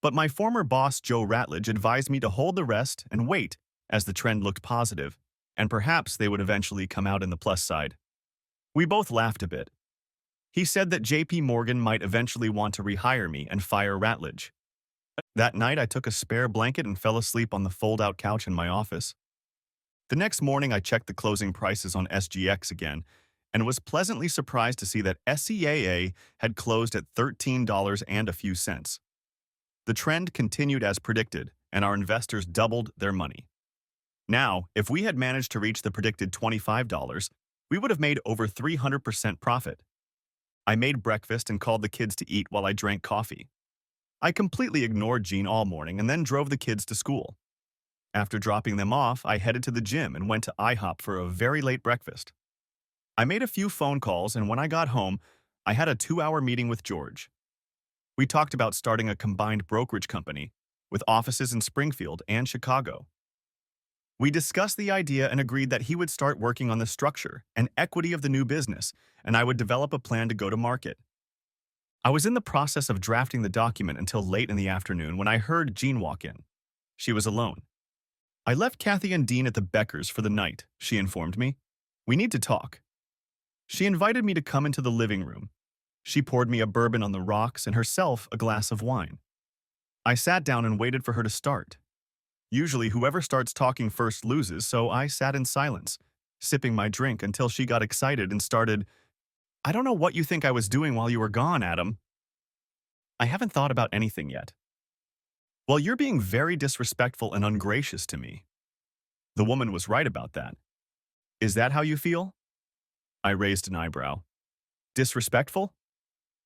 But my former boss, Joe Ratledge, advised me to hold the rest and wait, as the trend looked positive, and perhaps they would eventually come out in the plus side. We both laughed a bit. He said that JP Morgan might eventually want to rehire me and fire Ratledge. That night, I took a spare blanket and fell asleep on the fold-out couch in my office. The next morning, I checked the closing prices on SGX again and was pleasantly surprised to see that SEAA had closed at $13 and a few cents. The trend continued as predicted, and our investors doubled their money. Now, if we had managed to reach the predicted $25, we would have made over 300% profit. I made breakfast and called the kids to eat while I drank coffee. I completely ignored Jean all morning and then drove the kids to school. After dropping them off, I headed to the gym and went to IHOP for a very late breakfast. I made a few phone calls, and when I got home, I had a 2-hour meeting with George. We talked about starting a combined brokerage company with offices in Springfield and Chicago. We discussed the idea and agreed that he would start working on the structure and equity of the new business, and I would develop a plan to go to market. I was in the process of drafting the document until late in the afternoon when I heard Jean walk in. She was alone. I left Kathy and Dean at the Beckers for the night, she informed me. We need to talk. She invited me to come into the living room. She poured me a bourbon on the rocks and herself a glass of wine. I sat down and waited for her to start. Usually whoever starts talking first loses, so I sat in silence, sipping my drink until she got excited and started, "I don't know what you think I was doing while you were gone, Adam." "I haven't thought about anything yet." "Well, you're being very disrespectful and ungracious to me." The woman was right about that. "Is that how you feel?" I raised an eyebrow. "Disrespectful?"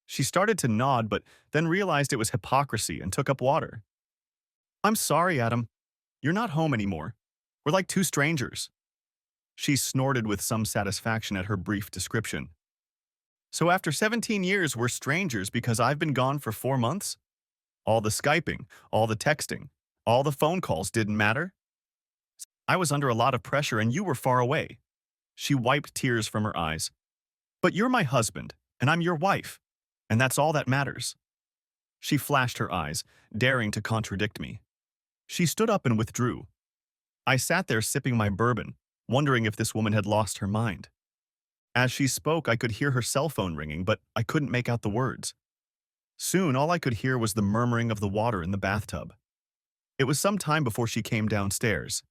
She started to nod, but then realized it was hypocrisy and took up water. "I'm sorry, Adam. You're not home anymore. We're like two strangers." She snorted with some satisfaction at her brief description. "So after 17 years, we're strangers because I've been gone for 4 months? All the Skyping, all the texting, all the phone calls didn't matter? I was under a lot of pressure and you were far away." She wiped tears from her eyes. "But you're my husband, and I'm your wife, and that's all that matters." She flashed her eyes, daring to contradict me. She stood up and withdrew. I sat there sipping my bourbon, wondering if this woman had lost her mind. As she spoke, I could hear her cell phone ringing, but I couldn't make out the words. Soon, all I could hear was the murmuring of the water in the bathtub. It was some time before she came downstairs.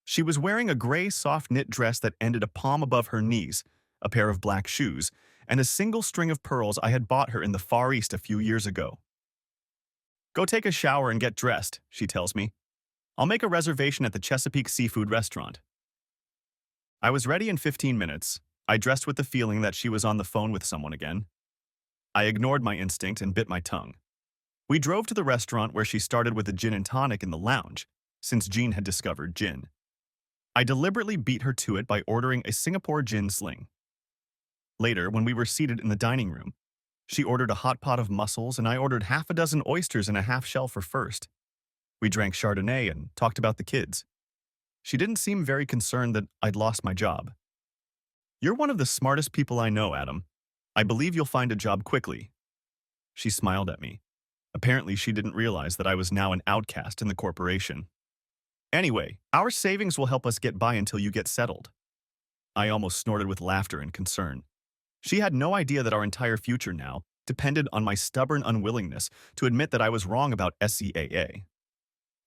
She was wearing a gray soft knit dress that ended a palm above her knees, a pair of black shoes, and a single string of pearls I had bought her in the Far East a few years ago. "Go take a shower and get dressed," she tells me. "I'll make a reservation at the Chesapeake Seafood Restaurant." I was ready in 15 minutes. I dressed with the feeling that she was on the phone with someone again. I ignored my instinct and bit my tongue. We drove to the restaurant where she started with a gin and tonic in the lounge, since Jean had discovered gin. I deliberately beat her to it by ordering a Singapore gin sling. Later, when we were seated in the dining room, she ordered a hot pot of mussels and I ordered half a dozen oysters and a half shell for first. We drank Chardonnay and talked about the kids. She didn't seem very concerned that I'd lost my job. "You're one of the smartest people I know, Adam. I believe you'll find a job quickly." She smiled at me. Apparently, she didn't realize that I was now an outcast in the corporation. "Anyway, our savings will help us get by until you get settled." I almost snorted with laughter and concern. She had no idea that our entire future now depended on my stubborn unwillingness to admit that I was wrong about SCAA.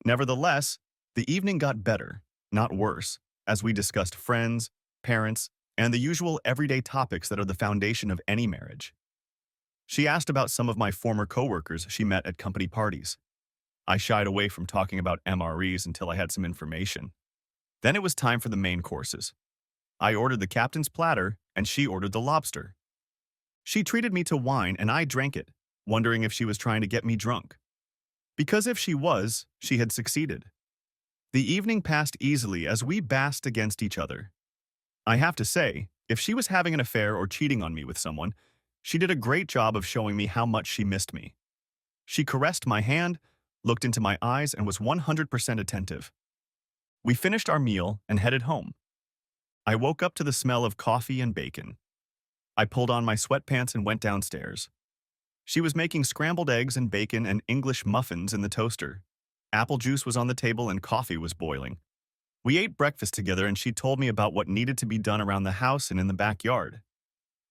Nevertheless, the evening got better, not worse, as we discussed friends, parents, and the usual everyday topics that are the foundation of any marriage. She asked about some of my former coworkers she met at company parties. I shied away from talking about MREs until I had some information. Then it was time for the main courses. I ordered the captain's platter, and she ordered the lobster. She treated me to wine, and I drank it, wondering if she was trying to get me drunk. Because if she was, she had succeeded. The evening passed easily as we basked against each other. I have to say, if she was having an affair or cheating on me with someone, she did a great job of showing me how much she missed me. She caressed my hand, looked into my eyes, and was 100% attentive. We finished our meal and headed home. I woke up to the smell of coffee and bacon. I pulled on my sweatpants and went downstairs. She was making scrambled eggs and bacon and English muffins in the toaster. Apple juice was on the table and coffee was boiling. We ate breakfast together and she told me about what needed to be done around the house and in the backyard.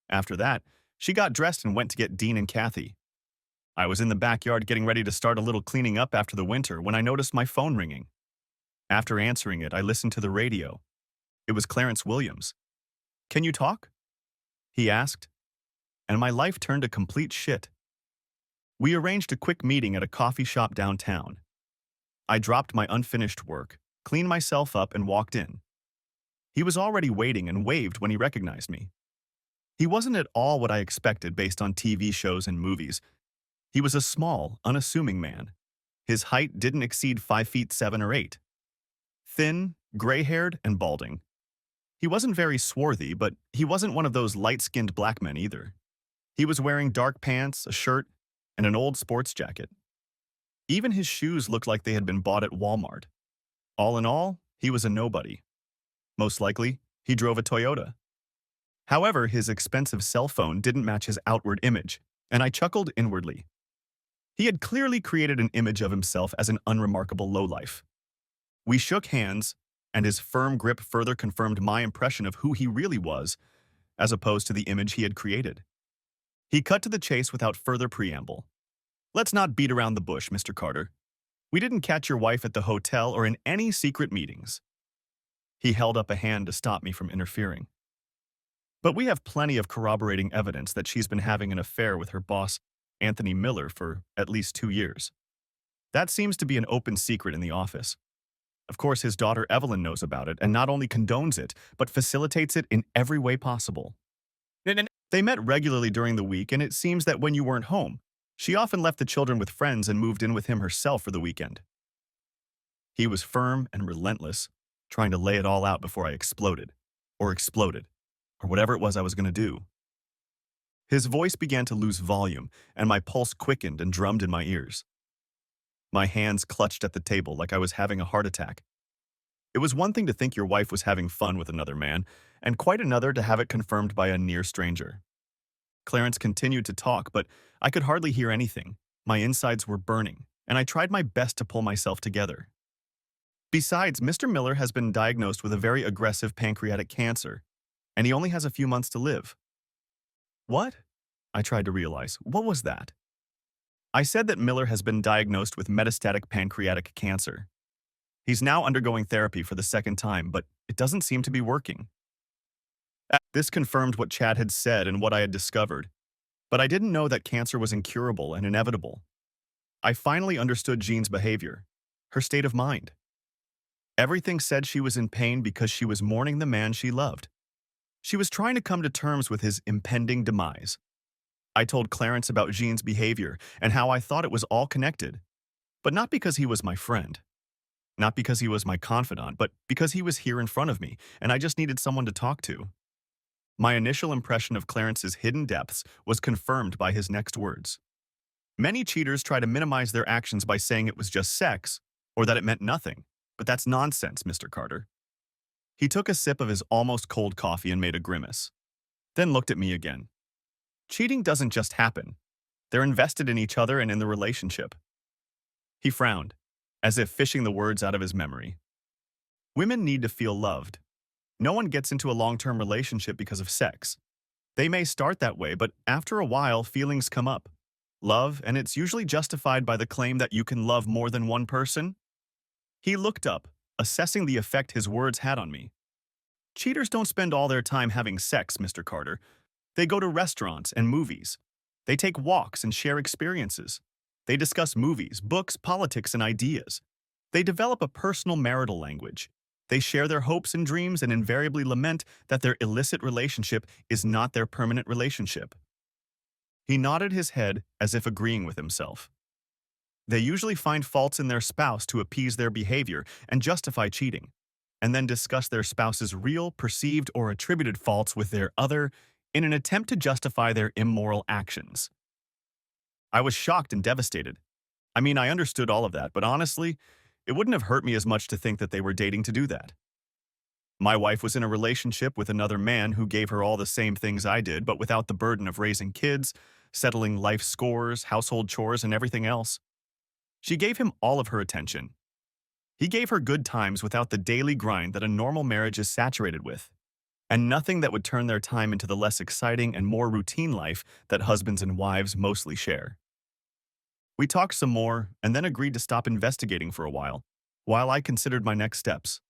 After that, she got dressed and went to get Dean and Kathy. I was in the backyard getting ready to start a little cleaning up after the winter when I noticed my phone ringing. After answering it, I listened to the radio. It was Clarence Williams. "Can you talk?" he asked, and my life turned to complete shit. We arranged a quick meeting at a coffee shop downtown. I dropped my unfinished work, cleaned myself up, and walked in. He was already waiting and waved when he recognized me. He wasn't at all what I expected based on TV shows and movies. He was a small, unassuming man. His height didn't exceed 5 feet 7 or 8. Thin, gray-haired, and balding. He wasn't very swarthy, but he wasn't one of those light-skinned black men either. He was wearing dark pants, a shirt, and an old sports jacket. Even his shoes looked like they had been bought at Walmart. All in all, he was a nobody. Most likely, he drove a Toyota. However, his expensive cell phone didn't match his outward image, and I chuckled inwardly. He had clearly created an image of himself as an unremarkable lowlife. We shook hands, and his firm grip further confirmed my impression of who he really was, as opposed to the image he had created. He cut to the chase without further preamble. Let's not beat around the bush, Mr. Carter. We didn't catch your wife at the hotel or in any secret meetings. He held up a hand to stop me from interfering. But we have plenty of corroborating evidence that she's been having an affair with her boss, Anthony Miller, for at least 2 years. That seems to be an open secret in the office. Of course, his daughter Evelyn knows about it and not only condones it, but facilitates it in every way possible. They met regularly during the week, and it seems that when you weren't home, she often left the children with friends and moved in with him herself for the weekend. He was firm and relentless, trying to lay it all out before I exploded, or whatever it was I was going to do. His voice began to lose volume, and my pulse quickened and drummed in my ears. My hands clutched at the table like I was having a heart attack. It was one thing to think your wife was having fun with another man, and quite another to have it confirmed by a near stranger. Clarence continued to talk, but I could hardly hear anything. My insides were burning, and I tried my best to pull myself together. Besides, Mr. Miller has been diagnosed with a very aggressive pancreatic cancer, and he only has a few months to live. What? I tried to realize. What was that? I said that Miller has been diagnosed with metastatic pancreatic cancer. He's now undergoing therapy for the second time, but it doesn't seem to be working. This confirmed what Chad had said and what I had discovered, but I didn't know that cancer was incurable and inevitable. I finally understood Jean's behavior, her state of mind. Everything said she was in pain because she was mourning the man she loved. She was trying to come to terms with his impending demise. I told Clarence about Jean's behavior and how I thought it was all connected, but not because he was my friend. Not because he was my confidant, but because he was here in front of me, and I just needed someone to talk to. My initial impression of Clarence's hidden depths was confirmed by his next words. Many cheaters try to minimize their actions by saying it was just sex, or that it meant nothing, but that's nonsense, Mr. Carter. He took a sip of his almost cold coffee and made a grimace, then looked at me again. Cheating doesn't just happen. They're invested in each other and in the relationship. He frowned, as if fishing the words out of his memory. Women need to feel loved. No one gets into a long-term relationship because of sex. They may start that way, but after a while, feelings come up. Love, and it's usually justified by the claim that you can love more than one person. He looked up, assessing the effect his words had on me. Cheaters don't spend all their time having sex, Mr. Carter. They go to restaurants and movies. They take walks and share experiences. They discuss movies, books, politics, and ideas. They develop a personal marital language. They share their hopes and dreams and invariably lament that their illicit relationship is not their permanent relationship. He nodded his head as if agreeing with himself. They usually find faults in their spouse to appease their behavior and justify cheating, and then discuss their spouse's real, perceived, or attributed faults with their other in an attempt to justify their immoral actions. I was shocked and devastated. I mean, I understood all of that, but honestly, it wouldn't have hurt me as much to think that they were dating to do that. My wife was in a relationship with another man who gave her all the same things I did, but without the burden of raising kids, settling life scores, household chores, and everything else. She gave him all of her attention. He gave her good times without the daily grind that a normal marriage is saturated with, and nothing that would turn their time into the less exciting and more routine life that husbands and wives mostly share. We talked some more and then agreed to stop investigating for a while I considered my next steps.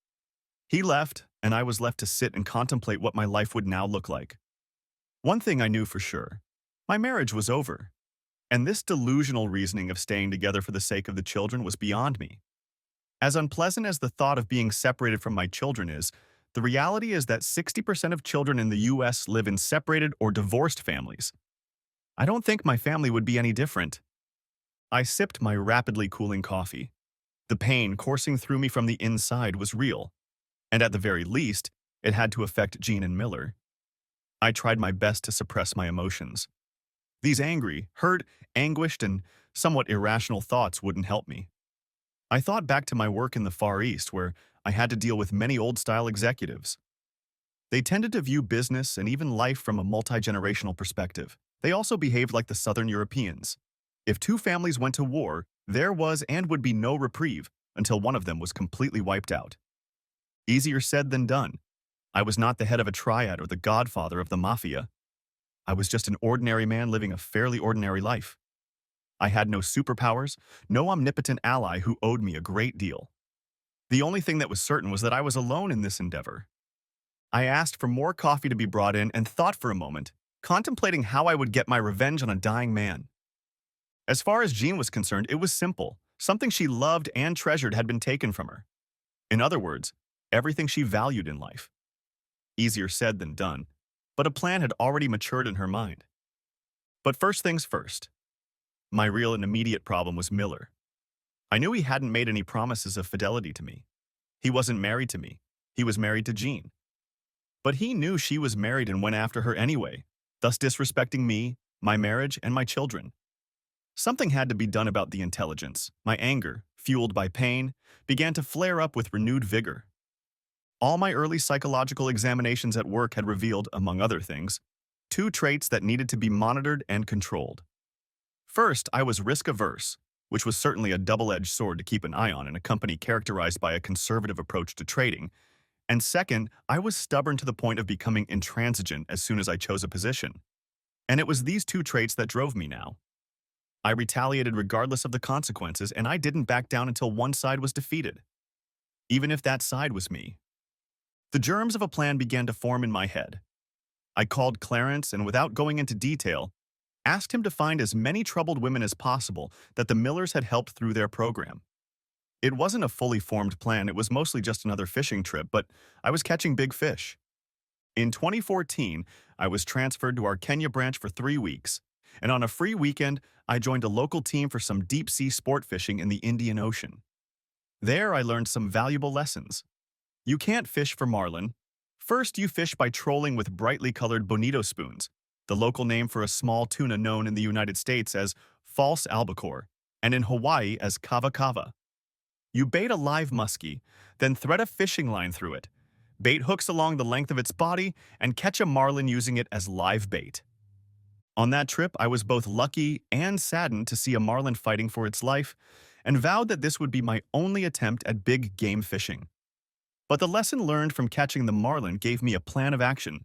He left, and I was left to sit and contemplate what my life would now look like. One thing I knew for sure: my marriage was over, and this delusional reasoning of staying together for the sake of the children was beyond me. As unpleasant as the thought of being separated from my children is, the reality is that 60% of children in the U.S. live in separated or divorced families. I don't think my family would be any different. I sipped my rapidly cooling coffee. The pain coursing through me from the inside was real, and at the very least, it had to affect Jean and Miller. I tried my best to suppress my emotions. These angry, hurt, anguished, and somewhat irrational thoughts wouldn't help me. I thought back to my work in the Far East, where I had to deal with many old-style executives. They tended to view business and even life from a multi-generational perspective. They also behaved like the Southern Europeans. If two families went to war, there was and would be no reprieve until one of them was completely wiped out. Easier said than done. I was not the head of a triad or the godfather of the mafia. I was just an ordinary man living a fairly ordinary life. I had no superpowers, no omnipotent ally who owed me a great deal. The only thing that was certain was that I was alone in this endeavor. I asked for more coffee to be brought in and thought for a moment, contemplating how I would get my revenge on a dying man. As far as Jean was concerned, it was simple. Something she loved and treasured had been taken from her. In other words, everything she valued in life. Easier said than done, but a plan had already matured in her mind. But first things first, my real and immediate problem was Miller. I knew he hadn't made any promises of fidelity to me. He wasn't married to me. He was married to Jean. But he knew she was married and went after her anyway, thus disrespecting me, my marriage, and my children. Something had to be done about the intelligence. My anger, fueled by pain, began to flare up with renewed vigor. All my early psychological examinations at work had revealed, among other things, two traits that needed to be monitored and controlled. First, I was risk-averse, which was certainly a double-edged sword to keep an eye on in a company characterized by a conservative approach to trading. And second, I was stubborn to the point of becoming intransigent as soon as I chose a position. And it was these two traits that drove me now. I retaliated regardless of the consequences, and I didn't back down until one side was defeated, even if that side was me. The germs of a plan began to form in my head. I called Clarence and, without going into detail, asked him to find as many troubled women as possible that the Millers had helped through their program. It wasn't a fully formed plan, it was mostly just another fishing trip, but I was catching big fish. In 2014, I was transferred to our Kenya branch for 3 weeks, and on a free weekend, I joined a local team for some deep-sea sport fishing in the Indian Ocean. There, I learned some valuable lessons. You can't fish for marlin. First, you fish by trolling with brightly colored bonito spoons, the local name for a small tuna known in the United States as false albacore, and in Hawaii as kava kava. You bait a live muskie, then thread a fishing line through it, bait hooks along the length of its body, and catch a marlin using it as live bait. On that trip, I was both lucky and saddened to see a marlin fighting for its life, and vowed that this would be my only attempt at big game fishing. But the lesson learned from catching the marlin gave me a plan of action.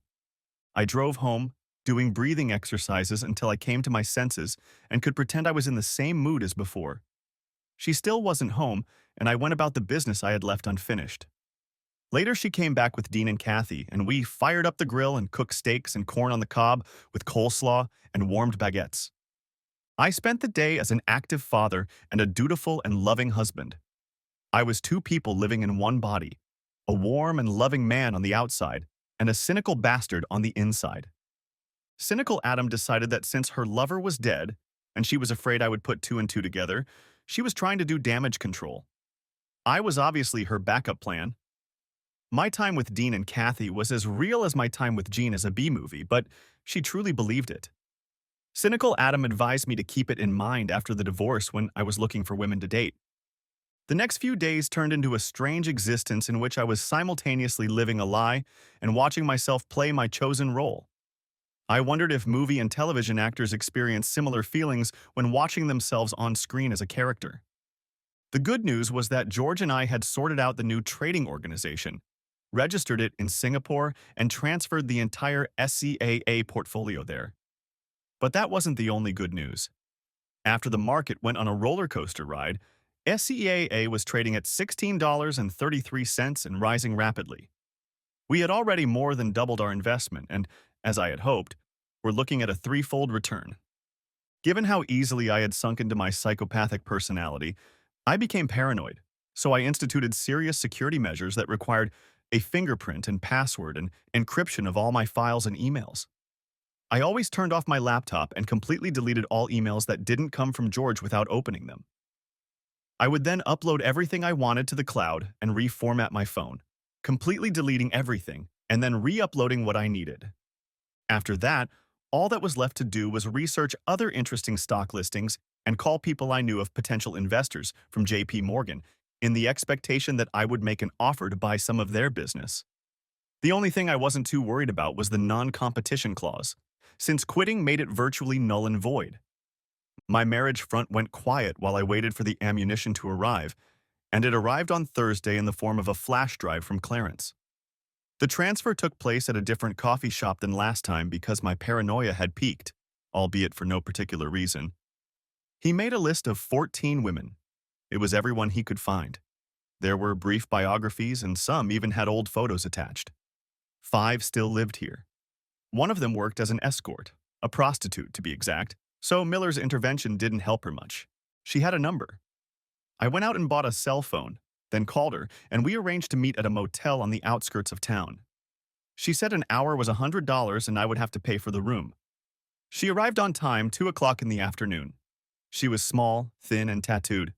I drove home, doing breathing exercises until I came to my senses and could pretend I was in the same mood as before. She still wasn't home, and I went about the business I had left unfinished. Later, she came back with Dean and Kathy, and we fired up the grill and cooked steaks and corn on the cob with coleslaw and warmed baguettes. I spent the day as an active father and a dutiful and loving husband. I was two people living in one body, a warm and loving man on the outside and a cynical bastard on the inside. Cynical Adam decided that since her lover was dead, and she was afraid I would put two and two together, she was trying to do damage control. I was obviously her backup plan. My time with Dean and Kathy was as real as my time with Jean as a B-movie, but she truly believed it. Cynical Adam advised me to keep it in mind after the divorce when I was looking for women to date. The next few days turned into a strange existence in which I was simultaneously living a lie and watching myself play my chosen role. I wondered if movie and television actors experience similar feelings when watching themselves on screen as a character. The good news was that George and I had sorted out the new trading organization, registered it in Singapore, and transferred the entire SCAA portfolio there. But that wasn't the only good news. After the market went on a roller coaster ride, SCAA was trading at $16.33 and rising rapidly. We had already more than doubled our investment and, as I had hoped, were looking at a threefold return. Given how easily I had sunk into my psychopathic personality, I became paranoid, so I instituted serious security measures that required a fingerprint and password and encryption of all my files and emails. I always turned off my laptop and completely deleted all emails that didn't come from George without opening them. I would then upload everything I wanted to the cloud and reformat my phone, completely deleting everything and then re-uploading what I needed. After that, all that was left to do was research other interesting stock listings and call people I knew of potential investors from JP Morgan in the expectation that I would make an offer to buy some of their business. The only thing I wasn't too worried about was the non-competition clause, since quitting made it virtually null and void. My marriage front went quiet while I waited for the ammunition to arrive, and it arrived on Thursday in the form of a flash drive from Clarence. The transfer took place at a different coffee shop than last time because my paranoia had peaked, albeit for no particular reason. He made a list of 14 women. It was everyone he could find. There were brief biographies, and some even had old photos attached. 5 still lived here. One of them worked as an escort, a prostitute to be exact, so Miller's intervention didn't help her much. She had a number. I went out and bought a cell phone, then called her, and we arranged to meet at a motel on the outskirts of town. She said an hour was $100 and I would have to pay for the room. She arrived on time, 2 o'clock in the afternoon. She was small, thin, and tattooed.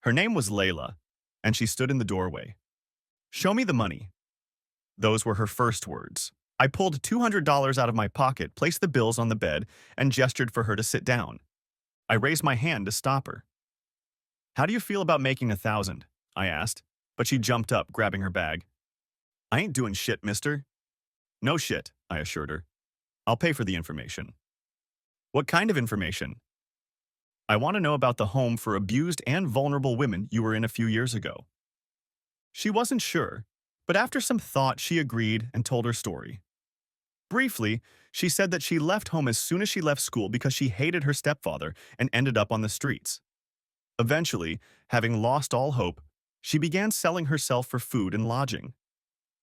Her name was Layla, and she stood in the doorway. "Show me the money." Those were her first words. I pulled $200 out of my pocket, placed the bills on the bed, and gestured for her to sit down. I raised my hand to stop her. "How do you feel about making 1,000?" I asked, but she jumped up, grabbing her bag. "I ain't doing shit, mister." "No shit," I assured her. "I'll pay for the information." "What kind of information?" "I want to know about the home for abused and vulnerable women you were in a few years ago." She wasn't sure, but after some thought, she agreed and told her story. Briefly, she said that she left home as soon as she left school because she hated her stepfather and ended up on the streets. Eventually, having lost all hope, she began selling herself for food and lodging.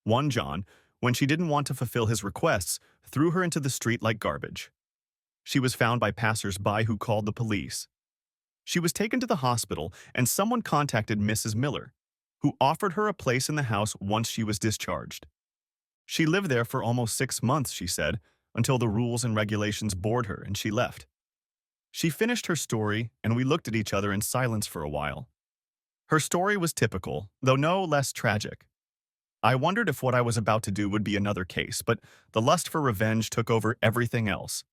One John, when she didn't want to fulfill his requests, threw her into the street like garbage. She was found by passers-by who called the police. She was taken to the hospital, and someone contacted Mrs. Miller, who offered her a place in the house once she was discharged. She lived there for almost 6 months, she said, until the rules and regulations bored her and she left. She finished her story, and we looked at each other in silence for a while. Her story was typical, though no less tragic. I wondered if what I was about to do would be another case, but the lust for revenge took over everything else.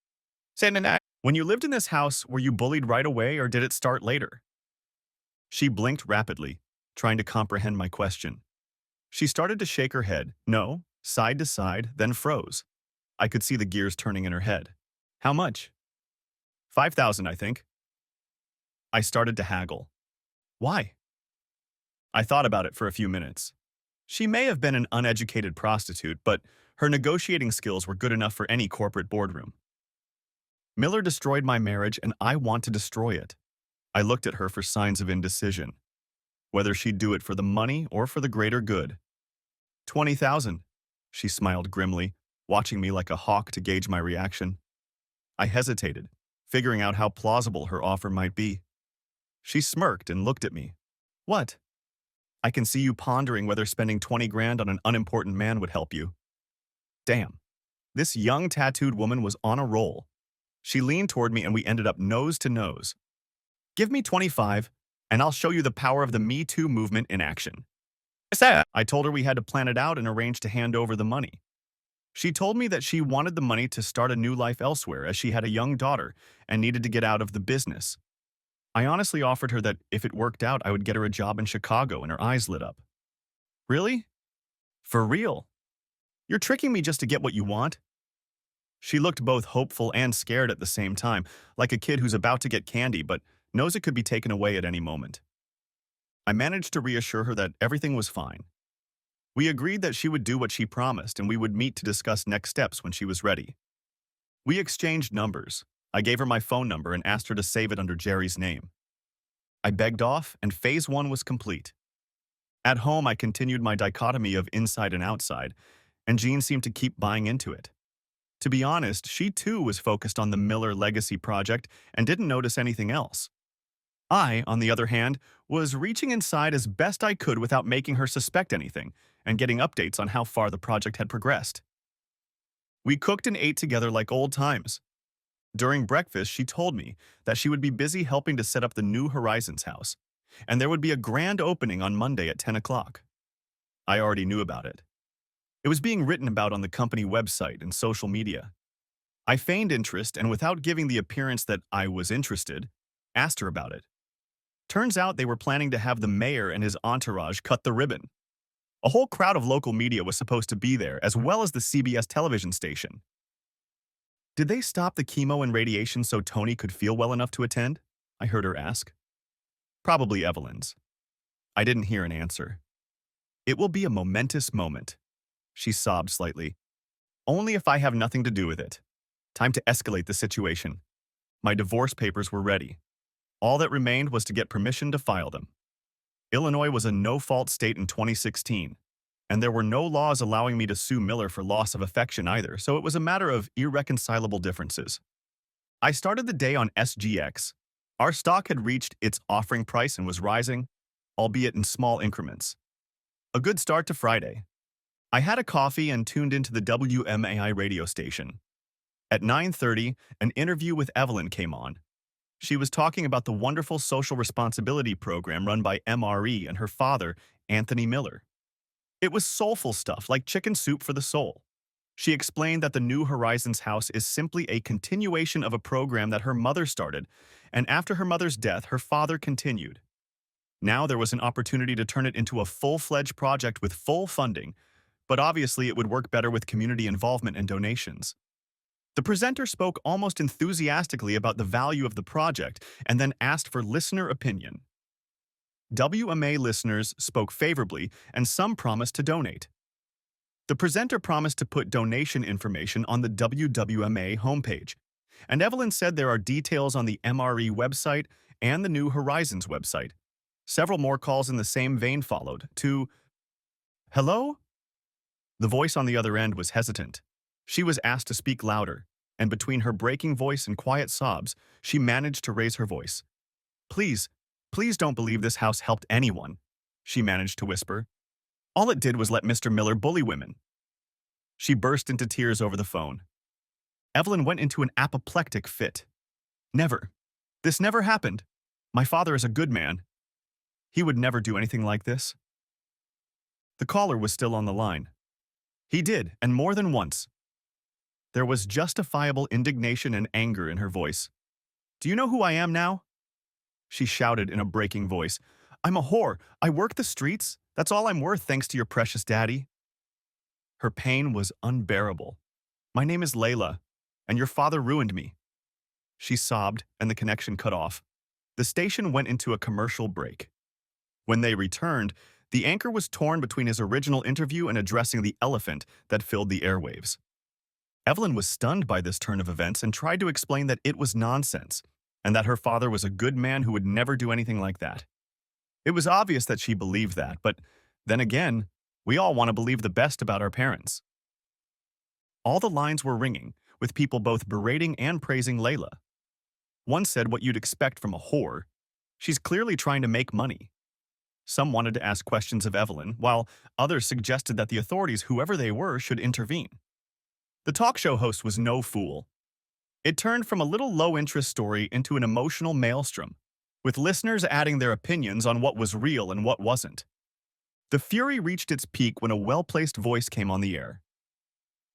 "When you lived in this house, were you bullied right away or did it start later?" She blinked rapidly, trying to comprehend my question. She started to shake her head, no, side to side, then froze. I could see the gears turning in her head. "How much?" 5,000, I think." I started to haggle. "Why?" I thought about it for a few minutes. She may have been an uneducated prostitute, but her negotiating skills were good enough for any corporate boardroom. "Miller destroyed my marriage, and I want to destroy it." I looked at her for signs of indecision, whether she'd do it for the money or for the greater good. 20,000. She smiled grimly, watching me like a hawk to gauge my reaction. I hesitated, figuring out how plausible her offer might be. She smirked and looked at me. "What?" "I can see you pondering whether spending 20 grand on an unimportant man would help you." Damn. This young tattooed woman was on a roll. She leaned toward me and we ended up nose to nose. "Give me 25, and I'll show you the power of the Me Too movement in action." I told her we had to plan it out and arrange to hand over the money. She told me that she wanted the money to start a new life elsewhere as she had a young daughter and needed to get out of the business. I honestly offered her that if it worked out, I would get her a job in Chicago, and her eyes lit up. "Really? For real? You're tricking me just to get what you want?" She looked both hopeful and scared at the same time, like a kid who's about to get candy but knows it could be taken away at any moment. I managed to reassure her that everything was fine. We agreed that she would do what she promised and we would meet to discuss next steps when she was ready. We exchanged numbers. I gave her my phone number and asked her to save it under Jerry's name. I begged off, and phase 1 was complete. At home, I continued my dichotomy of inside and outside, and Jean seemed to keep buying into it. To be honest, she too was focused on the Miller Legacy project and didn't notice anything else. I, on the other hand, was reaching inside as best I could without making her suspect anything and getting updates on how far the project had progressed. We cooked and ate together like old times. During breakfast, she told me that she would be busy helping to set up the New Horizons house, and there would be a grand opening on Monday at 10 o'clock. I already knew about it. It was being written about on the company website and social media. I feigned interest and, without giving the appearance that I was interested, asked her about it. Turns out they were planning to have the mayor and his entourage cut the ribbon. A whole crowd of local media was supposed to be there, as well as the CBS television station. "Did they stop the chemo and radiation so Tony could feel well enough to attend?" I heard her ask. "Probably Evelyn's." I didn't hear an answer. It will be a momentous moment. She sobbed slightly. Only if I have nothing to do with it. Time to escalate the situation. My divorce papers were ready. All that remained was to get permission to file them. Illinois was a no-fault state in 2016, and there were no laws allowing me to sue Miller for loss of affection either, so it was a matter of irreconcilable differences. I started the day on SGX. Our stock had reached its offering price and was rising, albeit in small increments. A good start to Friday. I had a coffee and tuned into the WMAI radio station. At 9:30, an interview with Evelyn came on. She was talking about the wonderful social responsibility program run by MRE and her father, Anthony Miller. It was soulful stuff like chicken soup for the soul. She explained that the New Horizons house is simply a continuation of a program that her mother started, and after her mother's death, her father continued. Now there was an opportunity to turn it into a full-fledged project with full funding, but obviously it would work better with community involvement and donations. The presenter spoke almost enthusiastically about the value of the project and then asked for listener opinion. WMA listeners spoke favorably, and some promised to donate. The presenter promised to put donation information on the WWMA homepage, and Evelyn said there are details on the MRE website and the New Horizons website. Several more calls in the same vein followed. Hello? The voice on the other end was hesitant. She was asked to speak louder, and between her breaking voice and quiet sobs, she managed to raise her voice. Please, please don't believe this house helped anyone, she managed to whisper. All it did was let Mr. Miller bully women. She burst into tears over the phone. Evelyn went into an apoplectic fit. Never. This never happened. My father is a good man. He would never do anything like this. The caller was still on the line. He did, and more than once. There was justifiable indignation and anger in her voice. Do you know who I am now? She shouted in a breaking voice. I'm a whore. I work the streets. That's all I'm worth thanks to your precious daddy. Her pain was unbearable. My name is Layla, and your father ruined me. She sobbed, and the connection cut off. The station went into a commercial break. When they returned, the anchor was torn between his original interview and addressing the elephant that filled the airwaves. Evelyn was stunned by this turn of events and tried to explain that it was nonsense, and that her father was a good man who would never do anything like that. It was obvious that she believed that, but then again, we all want to believe the best about our parents. All the lines were ringing, with people both berating and praising Layla. One said what you'd expect from a whore. She's clearly trying to make money. Some wanted to ask questions of Evelyn, while others suggested that the authorities, whoever they were, should intervene. The talk show host was no fool. It turned from a little low-interest story into an emotional maelstrom, with listeners adding their opinions on what was real and what wasn't. The fury reached its peak when a well-placed voice came on the air.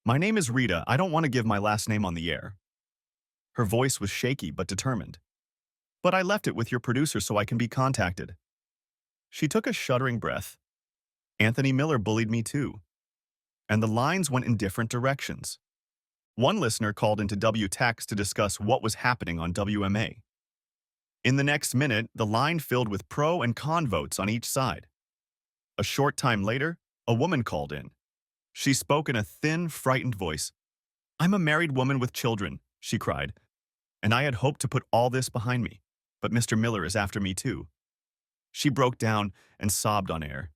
My name is Rita. I don't want to give my last name on the air. Her voice was shaky but determined. But I left it with your producer so I can be contacted. She took a shuddering breath. Anthony Miller bullied me too. And the lines went in different directions. One listener called into WTAX to discuss what was happening on WMA. In the next minute, the line filled with pro and con votes on each side. A short time later, a woman called in. She spoke in a thin, frightened voice. I'm a married woman with children, she cried, and I had hoped to put all this behind me, but Mr. Miller is after me too. She broke down and sobbed on air.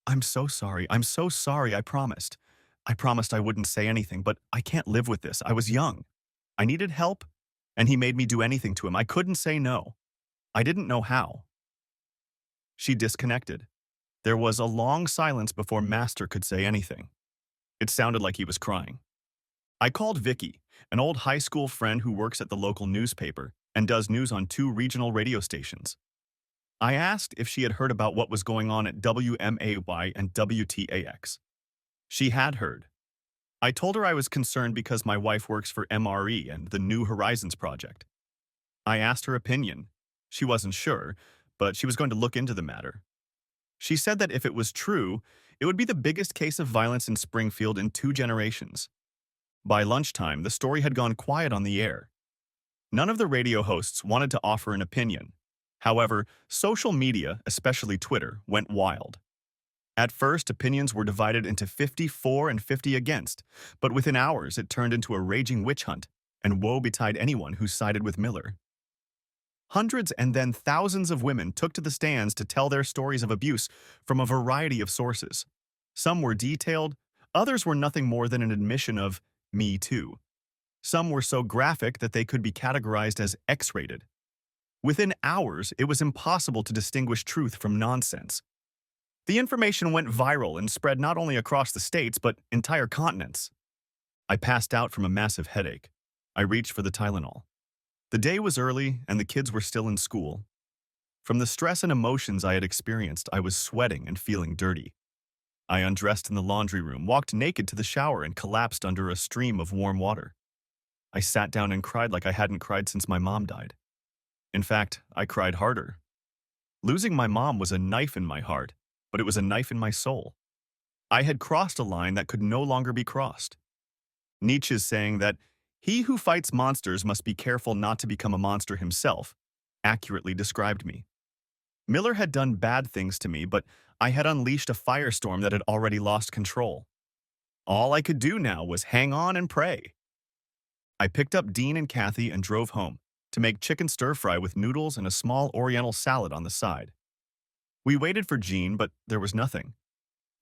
I'm so sorry, I promised. I promised I wouldn't say anything, but I can't live with this. I was young. I needed help, and he made me do anything to him. I couldn't say no. I didn't know how. She disconnected. There was a long silence before Master could say anything. It sounded like he was crying. I called Vicky, an old high school friend who works at the local newspaper and does news on 2 regional radio stations. I asked if she had heard about what was going on at WMAY and WTAX. She had heard. I told her I was concerned because my wife works for MRE and the New Horizons project. I asked her opinion. She wasn't sure, but she was going to look into the matter. She said that if it was true, it would be the biggest case of violence in Springfield in 2 generations. By lunchtime, the story had gone quiet on the air. None of the radio hosts wanted to offer an opinion. However, social media, especially Twitter, went wild. At first, opinions were divided into 54 and 50 against, but within hours it turned into a raging witch hunt, and woe betide anyone who sided with Miller. Hundreds and then thousands of women took to the stands to tell their stories of abuse from a variety of sources. Some were detailed, others were nothing more than an admission of "me too." Some were so graphic that they could be categorized as X-rated. Within hours, it was impossible to distinguish truth from nonsense. The information went viral and spread not only across the states but entire continents. I passed out from a massive headache. I reached for the Tylenol. The day was early and the kids were still in school. From the stress and emotions I had experienced, I was sweating and feeling dirty. I undressed in the laundry room, walked naked to the shower, and collapsed under a stream of warm water. I sat down and cried like I hadn't cried since my mom died. In fact, I cried harder. Losing my mom was a knife in my heart, but it was a knife in my soul. I had crossed a line that could no longer be crossed. Nietzsche's saying that he who fights monsters must be careful not to become a monster himself accurately described me. Miller had done bad things to me, but I had unleashed a firestorm that had already lost control. All I could do now was hang on and pray. I picked up Dean and Kathy and drove home to make chicken stir-fry with noodles and a small oriental salad on the side. We waited for Jean, but there was nothing.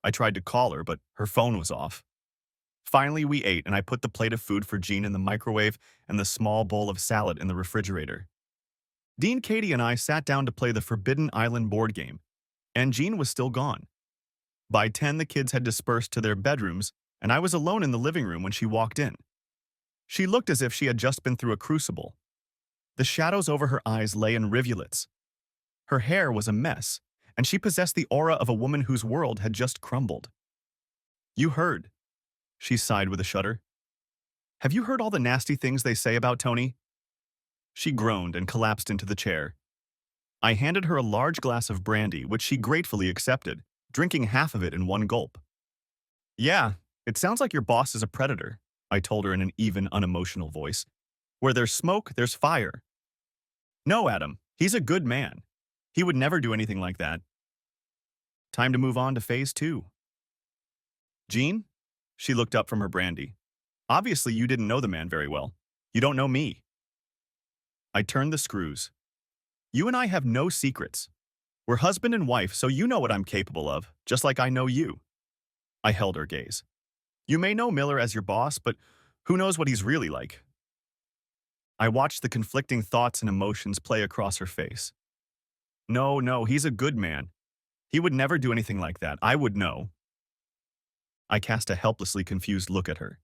I tried to call her, but her phone was off. Finally, we ate, and I put the plate of food for Jean in the microwave and the small bowl of salad in the refrigerator. Dean, Katie, and I sat down to play the Forbidden Island board game, and Jean was still gone. By 10, the kids had dispersed to their bedrooms, and I was alone in the living room when she walked in. She looked as if she had just been through a crucible. The shadows over her eyes lay in rivulets. Her hair was a mess, and she possessed the aura of a woman whose world had just crumbled. "You heard," she sighed with a shudder. "Have you heard all the nasty things they say about Tony?" She groaned and collapsed into the chair. I handed her a large glass of brandy, which she gratefully accepted, drinking half of it in one gulp. "Yeah, it sounds like your boss is a predator," I told her in an even, unemotional voice. "Where there's smoke, there's fire." "No, Adam, he's a good man. He would never do anything like that." Time to move on to phase 2. "Jean?" She looked up from her brandy. "Obviously you didn't know the man very well. You don't know me." I turned the screws. "You and I have no secrets. We're husband and wife, so you know what I'm capable of, just like I know you." I held her gaze. "You may know Miller as your boss, but who knows what he's really like?" I watched the conflicting thoughts and emotions play across her face. No, he's a good man. He would never do anything like that. I would know." I cast a helplessly confused look at her.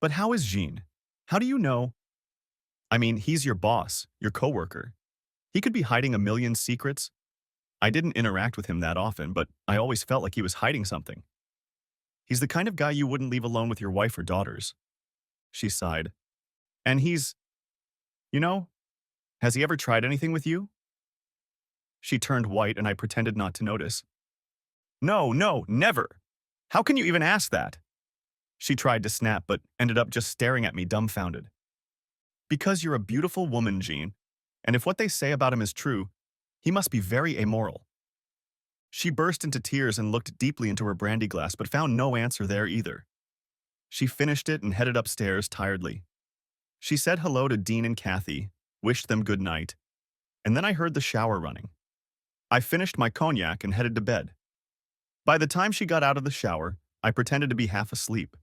"But how is Jean? How do you know?" "I mean, he's your boss, your coworker. He could be hiding a million secrets." I didn't interact with him that often, but I always felt like he was hiding something. "He's the kind of guy you wouldn't leave alone with your wife or daughters." She sighed. "And he's, you know, has he ever tried anything with you?" She turned white and I pretended not to notice. No, never. How can you even ask that?" She tried to snap but ended up just staring at me dumbfounded. "Because you're a beautiful woman, Jean, and if what they say about him is true, he must be very amoral." She burst into tears and looked deeply into her brandy glass but found no answer there either. She finished it and headed upstairs tiredly. She said hello to Dean and Kathy, wished them good night, and then I heard the shower running. I finished my cognac and headed to bed. By the time she got out of the shower, I pretended to be half asleep.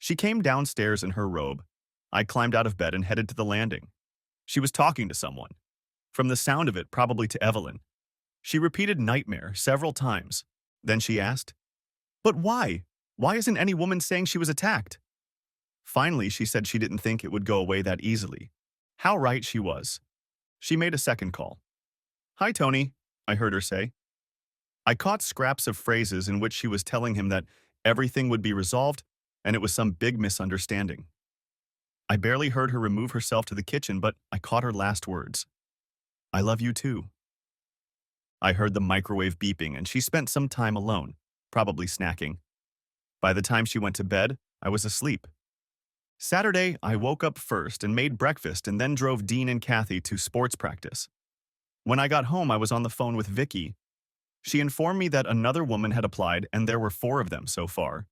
She came downstairs in her robe. I climbed out of bed and headed to the landing. She was talking to someone. From the sound of it, probably to Evelyn. She repeated nightmare several times. Then she asked, "But why? Why isn't any woman saying she was attacked?" Finally, she said she didn't think it would go away that easily. How right she was. She made a second call. "Hi, Tony," I heard her say. I caught scraps of phrases in which she was telling him that everything would be resolved and it was some big misunderstanding. I barely heard her remove herself to the kitchen, but I caught her last words. "I love you too." I heard the microwave beeping and she spent some time alone, probably snacking. By the time she went to bed, I was asleep. Saturday, I woke up first and made breakfast and then drove Dean and Kathy to sports practice. When I got home, I was on the phone with Vicky. She informed me that another woman had applied and there were 4 of them so far.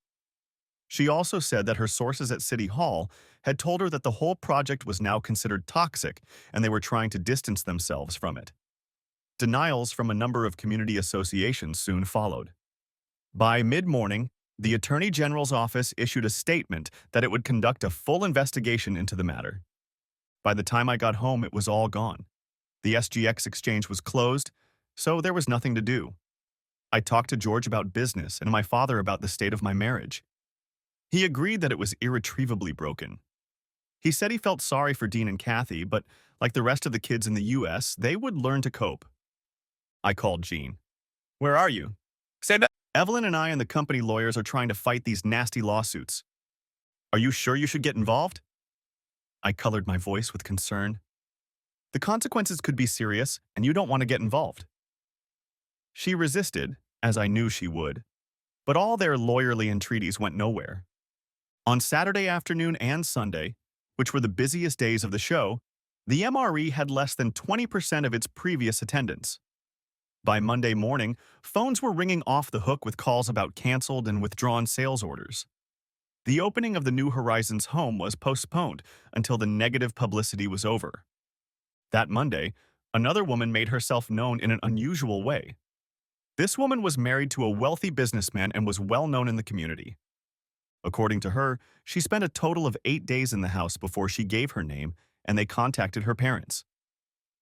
She also said that her sources at City Hall had told her that the whole project was now considered toxic and they were trying to distance themselves from it. Denials from a number of community associations soon followed. By mid-morning, the Attorney General's office issued a statement that it would conduct a full investigation into the matter. By the time I got home, it was all gone. The SGX exchange was closed, so there was nothing to do. I talked to George about business and my father about the state of my marriage. He agreed that it was irretrievably broken. He said he felt sorry for Dean and Kathy, but like the rest of the kids in the US, they would learn to cope. I called Jean. Where are you? Said Evelyn and I and the company lawyers are trying to fight these nasty lawsuits. Are you sure you should get involved? I colored my voice with concern. The consequences could be serious, and you don't want to get involved. She resisted, as I knew she would, but all their lawyerly entreaties went nowhere. On Saturday afternoon and Sunday, which were the busiest days of the show, the MRE had less than 20% of its previous attendance. By Monday morning, phones were ringing off the hook with calls about canceled and withdrawn sales orders. The opening of the New Horizons home was postponed until the negative publicity was over. That Monday, another woman made herself known in an unusual way. This woman was married to a wealthy businessman and was well known in the community. According to her, she spent a total of 8 days in the house before she gave her name, and they contacted her parents.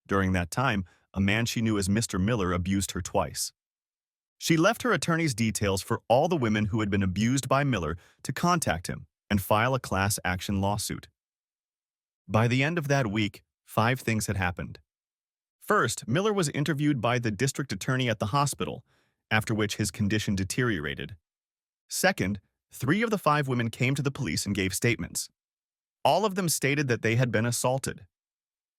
During that time, a man she knew as Mr. Miller abused her twice. She left her attorney's details for all the women who had been abused by Miller to contact him and file a class action lawsuit. By the end of that week, 5 things had happened. First, Miller was interviewed by the district attorney at the hospital, after which his condition deteriorated. Second, 3 of the 5 women came to the police and gave statements. All of them stated that they had been assaulted.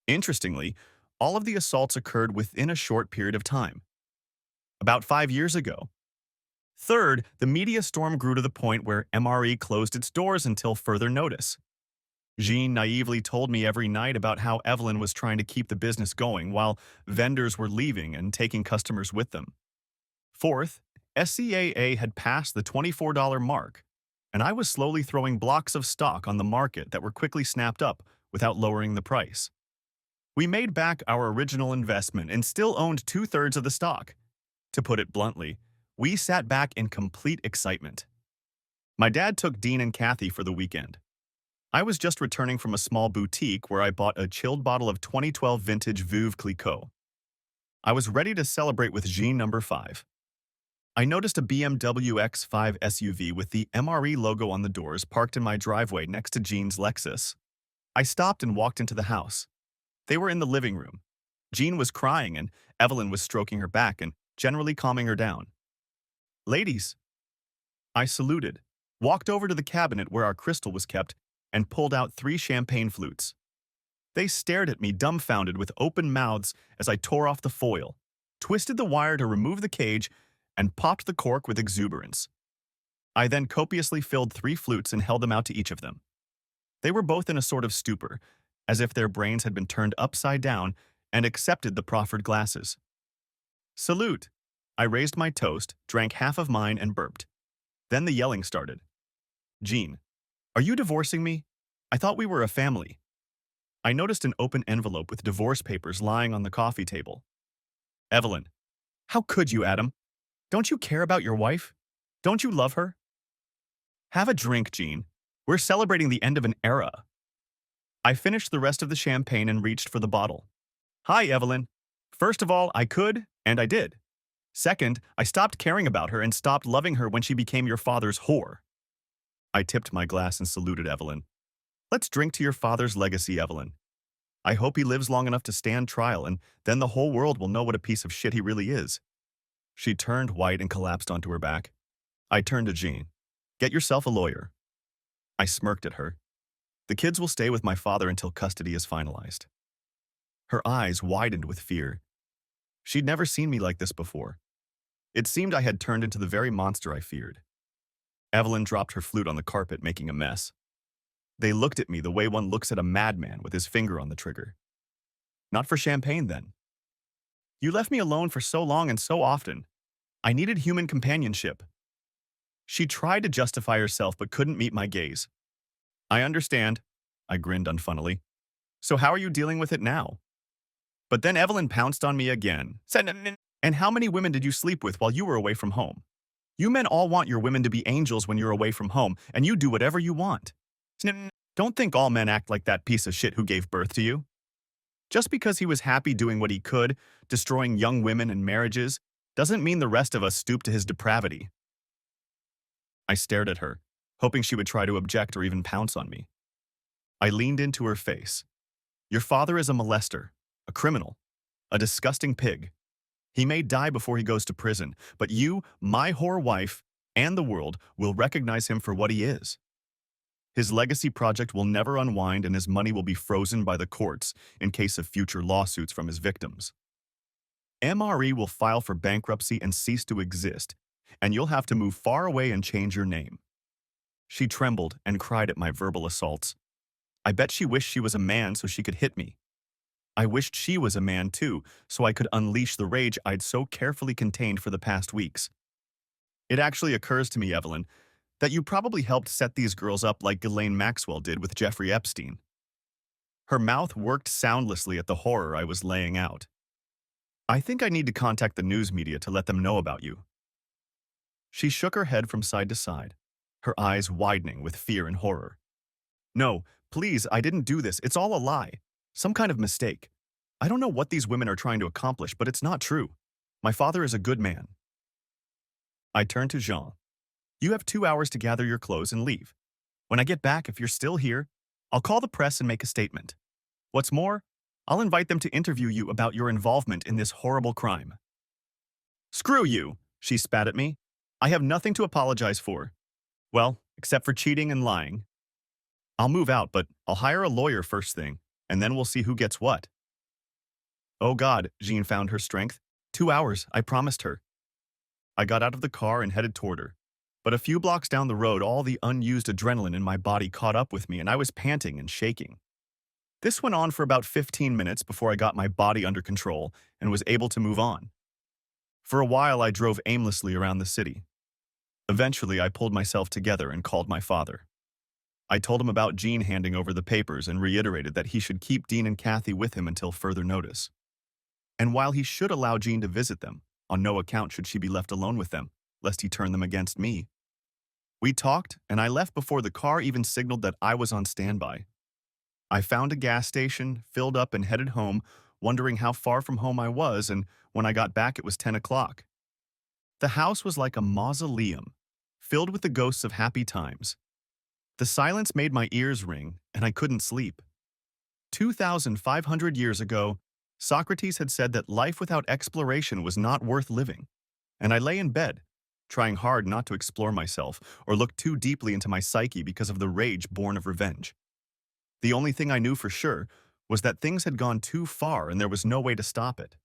Interestingly, all of the assaults occurred within a short period of time, about 5 years ago. Third, the media storm grew to the point where MRE closed its doors until further notice. Jean naively told me every night about how Evelyn was trying to keep the business going while vendors were leaving and taking customers with them. Fourth, SCAA had passed the $24 mark, and I was slowly throwing blocks of stock on the market that were quickly snapped up without lowering the price. We made back our original investment and still owned 2/3 of the stock. To put it bluntly, we sat back in complete excitement. My dad took Dean and Kathy for the weekend. I was just returning from a small boutique where I bought a chilled bottle of 2012 vintage Veuve Clicquot. I was ready to celebrate with Jean number 5. I noticed a BMW X5 SUV with the MRE logo on the doors parked in my driveway next to Jean's Lexus. I stopped and walked into the house. They were in the living room. Jean was crying and Evelyn was stroking her back and generally calming her down. Ladies. I saluted, walked over to the cabinet where our crystal was kept, and pulled out 3 champagne flutes. They stared at me dumbfounded with open mouths as I tore off the foil, twisted the wire to remove the cage, and popped the cork with exuberance. I then copiously filled 3 flutes and held them out to each of them. They were both in a sort of stupor, as if their brains had been turned upside down, and accepted the proffered glasses. Salute! I raised my toast, drank half of mine, and burped. Then the yelling started. Jean, are you divorcing me? I thought we were a family. I noticed an open envelope with divorce papers lying on the coffee table. Evelyn, how could you, Adam? Don't you care about your wife? Don't you love her? Have a drink, Jean. We're celebrating the end of an era. I finished the rest of the champagne and reached for the bottle. Hi, Evelyn. First of all, I could, and I did. Second, I stopped caring about her and stopped loving her when she became your father's whore. I tipped my glass and saluted Evelyn. Let's drink to your father's legacy, Evelyn. I hope he lives long enough to stand trial, and then the whole world will know what a piece of shit he really is. She turned white and collapsed onto her back. I turned to Jean. Get yourself a lawyer. I smirked at her. The kids will stay with my father until custody is finalized. Her eyes widened with fear. She'd never seen me like this before. It seemed I had turned into the very monster I feared. Evelyn dropped her flute on the carpet, making a mess. They looked at me the way one looks at a madman with his finger on the trigger. Not for champagne, then. You left me alone for so long and so often. I needed human companionship. She tried to justify herself but couldn't meet my gaze. I understand. I grinned unfunnily. So how are you dealing with it now? But then Evelyn pounced on me again. And how many women did you sleep with while you were away from home? You men all want your women to be angels when you're away from home, and you do whatever you want. Don't think all men act like that piece of shit who gave birth to you. Just because he was happy doing what he could, destroying young women and marriages, doesn't mean the rest of us stoop to his depravity. I stared at her, hoping she would try to object or even pounce on me. I leaned into her face. Your father is a molester, a criminal, a disgusting pig. He may die before he goes to prison, but you, my whore wife, and the world will recognize him for what he is. His legacy project will never unwind and his money will be frozen by the courts in case of future lawsuits from his victims. MRE will file for bankruptcy and cease to exist, and you'll have to move far away and change your name. She trembled and cried at my verbal assaults. I bet she wished she was a man so she could hit me. I wished she was a man too, so I could unleash the rage I'd so carefully contained for the past weeks. It actually occurs to me, Evelyn, that you probably helped set these girls up like Ghislaine Maxwell did with Jeffrey Epstein. Her mouth worked soundlessly at the horror I was laying out. I think I need to contact the news media to let them know about you. She shook her head from side to side, her eyes widening with fear and horror. No, please, I didn't do this. It's all a lie. Some kind of mistake. I don't know what these women are trying to accomplish, but it's not true. My father is a good man. I turned to Jean. You have 2 hours to gather your clothes and leave. When I get back, if you're still here, I'll call the press and make a statement. What's more, I'll invite them to interview you about your involvement in this horrible crime. Screw you, she spat at me. I have nothing to apologize for. Well, except for cheating and lying. I'll move out, but I'll hire a lawyer first thing, and then we'll see who gets what. Oh God, Jean found her strength. 2 hours, I promised her. I got out of the car and headed toward her. But a few blocks down the road, all the unused adrenaline in my body caught up with me and I was panting and shaking. This went on for about 15 minutes before I got my body under control and was able to move on. For a while, I drove aimlessly around the city. Eventually, I pulled myself together and called my father. I told him about Jean handing over the papers and reiterated that he should keep Dean and Kathy with him until further notice. And while he should allow Jean to visit them, on no account should she be left alone with them, lest he turn them against me. We talked, and I left before the car even signaled that I was on standby. I found a gas station, filled up, and headed home, wondering how far from home I was, and when I got back it was 10 o'clock. The house was like a mausoleum, filled with the ghosts of happy times. The silence made my ears ring, and I couldn't sleep. 2,500 years ago, Socrates had said that life without exploration was not worth living, and I lay in bed, trying hard not to explore myself or look too deeply into my psyche because of the rage born of revenge. The only thing I knew for sure was that things had gone too far and there was no way to stop it.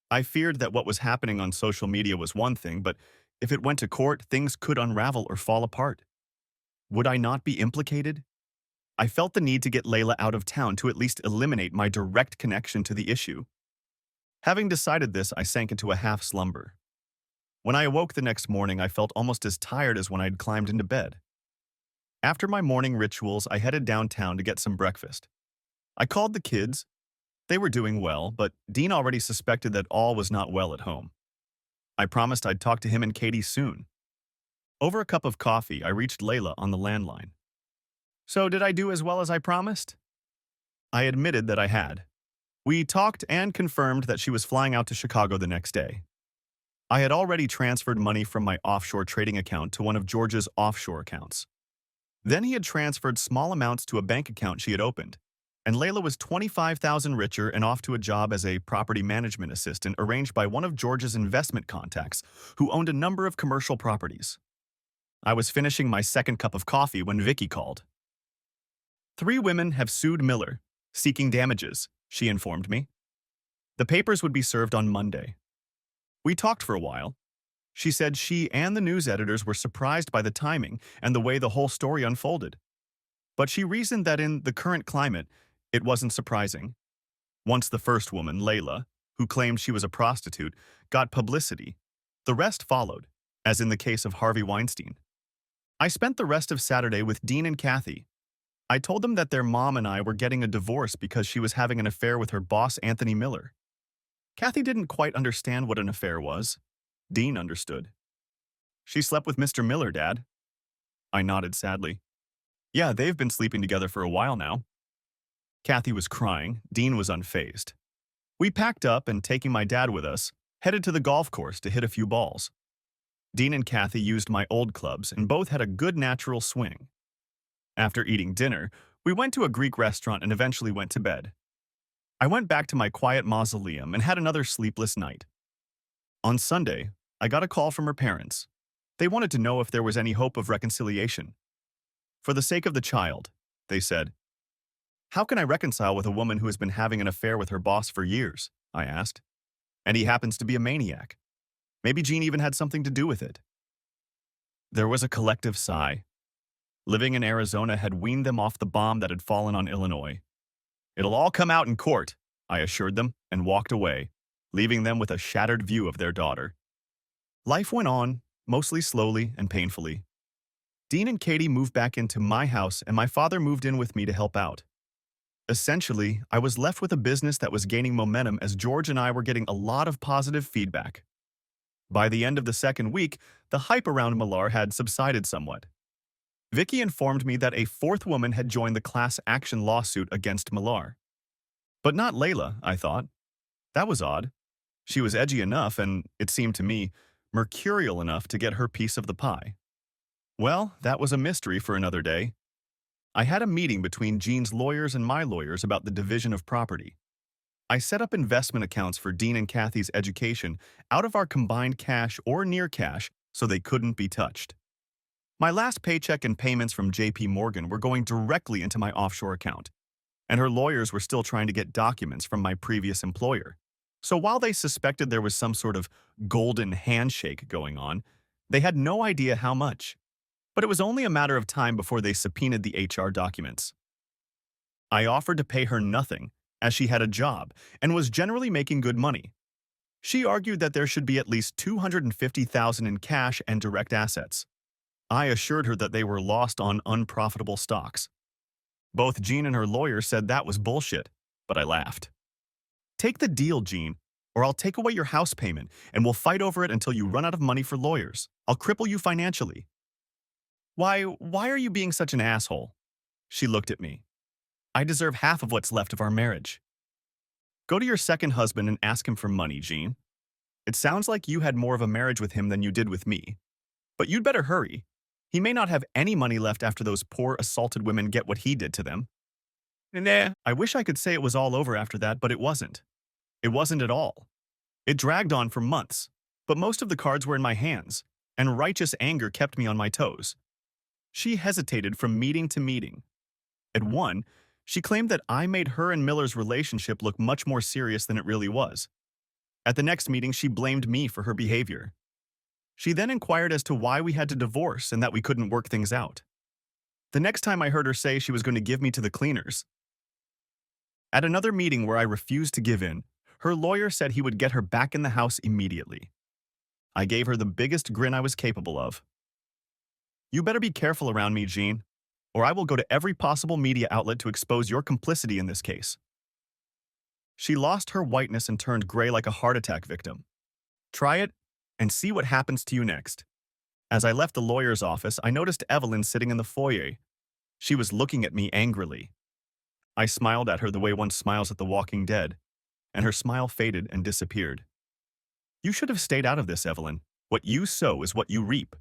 I feared that what was happening on social media was one thing, but if it went to court, things could unravel or fall apart. Would I not be implicated? I felt the need to get Layla out of town to at least eliminate my direct connection to the issue. Having decided this, I sank into a half slumber. When I awoke the next morning, I felt almost as tired as when I'd climbed into bed. After my morning rituals, I headed downtown to get some breakfast. I called the kids. They were doing well, but Dean already suspected that all was not well at home. I promised I'd talk to him and Katie soon. Over a cup of coffee, I reached Layla on the landline. So did I do as well as I promised? I admitted that I had. We talked and confirmed that she was flying out to Chicago the next day. I had already transferred money from my offshore trading account to one of George's offshore accounts. Then he had transferred small amounts to a bank account she had opened, and Layla was $25,000 richer and off to a job as a property management assistant arranged by one of George's investment contacts, who owned a number of commercial properties. I was finishing my second cup of coffee when Vicky called. 3 women have sued Miller, seeking damages, she informed me. The papers would be served on Monday. We talked for a while. She said she and the news editors were surprised by the timing and the way the whole story unfolded. But she reasoned that in the current climate, it wasn't surprising. Once the first woman, Layla, who claimed she was a prostitute, got publicity. The rest followed, as in the case of Harvey Weinstein. I spent the rest of Saturday with Dean and Kathy. I told them that their mom and I were getting a divorce because she was having an affair with her boss, Anthony Miller. Kathy didn't quite understand what an affair was. Dean understood. She slept with Mr. Miller, Dad. I nodded sadly. Yeah, they've been sleeping together for a while now. Kathy was crying. Dean was unfazed. We packed up and, taking my dad with us, headed to the golf course to hit a few balls. Dean and Kathy used my old clubs and both had a good natural swing. After eating dinner, we went to a Greek restaurant and eventually went to bed. I went back to my quiet mausoleum and had another sleepless night. On Sunday, I got a call from her parents. They wanted to know if there was any hope of reconciliation. For the sake of the child, they said. How can I reconcile with a woman who has been having an affair with her boss for years? I asked. And he happens to be a maniac. Maybe Jean even had something to do with it. There was a collective sigh. Living in Arizona had weaned them off the bomb that had fallen on Illinois. It'll all come out in court, I assured them, and walked away, leaving them with a shattered view of their daughter. Life went on, mostly slowly and painfully. Dean and Katie moved back into my house, and my father moved in with me to help out. Essentially, I was left with a business that was gaining momentum as George and I were getting a lot of positive feedback. By the end of the second week, the hype around Millar had subsided somewhat. Vicky informed me that a fourth woman had joined the class action lawsuit against Millar. But not Layla, I thought. That was odd. She was edgy enough and, it seemed to me, mercurial enough to get her piece of the pie. Well, that was a mystery for another day. I had a meeting between Jean's lawyers and my lawyers about the division of property. I set up investment accounts for Dean and Kathy's education out of our combined cash or near cash so they couldn't be touched. My last paycheck and payments from JP Morgan were going directly into my offshore account, and her lawyers were still trying to get documents from my previous employer. So while they suspected there was some sort of golden handshake going on, they had no idea how much. But it was only a matter of time before they subpoenaed the HR documents. I offered to pay her nothing, as she had a job and was generally making good money. She argued that there should be at least $250,000 in cash and direct assets. I assured her that they were lost on unprofitable stocks. Both Jean and her lawyer said that was bullshit, but I laughed. Take the deal, Jean, or I'll take away your house payment and we'll fight over it until you run out of money for lawyers. I'll cripple you financially. Why are you being such an asshole? She looked at me. I deserve half of what's left of our marriage. Go to your second husband and ask him for money, Jean. It sounds like you had more of a marriage with him than you did with me. But you'd better hurry. He may not have any money left after those poor assaulted women get what he did to them. Nah. I wish I could say it was all over after that, but it wasn't. It wasn't at all. It dragged on for months, but most of the cards were in my hands, and righteous anger kept me on my toes. She hesitated from meeting to meeting. At one, she claimed that I made her and Miller's relationship look much more serious than it really was. At the next meeting, she blamed me for her behavior. She then inquired as to why we had to divorce and that we couldn't work things out. The next time I heard her say she was going to give me to the cleaners. At another meeting where I refused to give in, her lawyer said he would get her back in the house immediately. I gave her the biggest grin I was capable of. You better be careful around me, Jean, or I will go to every possible media outlet to expose your complicity in this case. She lost her whiteness and turned gray like a heart attack victim. Try it and see what happens to you next. As I left the lawyer's office, I noticed Evelyn sitting in the foyer. She was looking at me angrily. I smiled at her the way one smiles at the walking dead, and her smile faded and disappeared. You should have stayed out of this, Evelyn. What you sow is what you reap.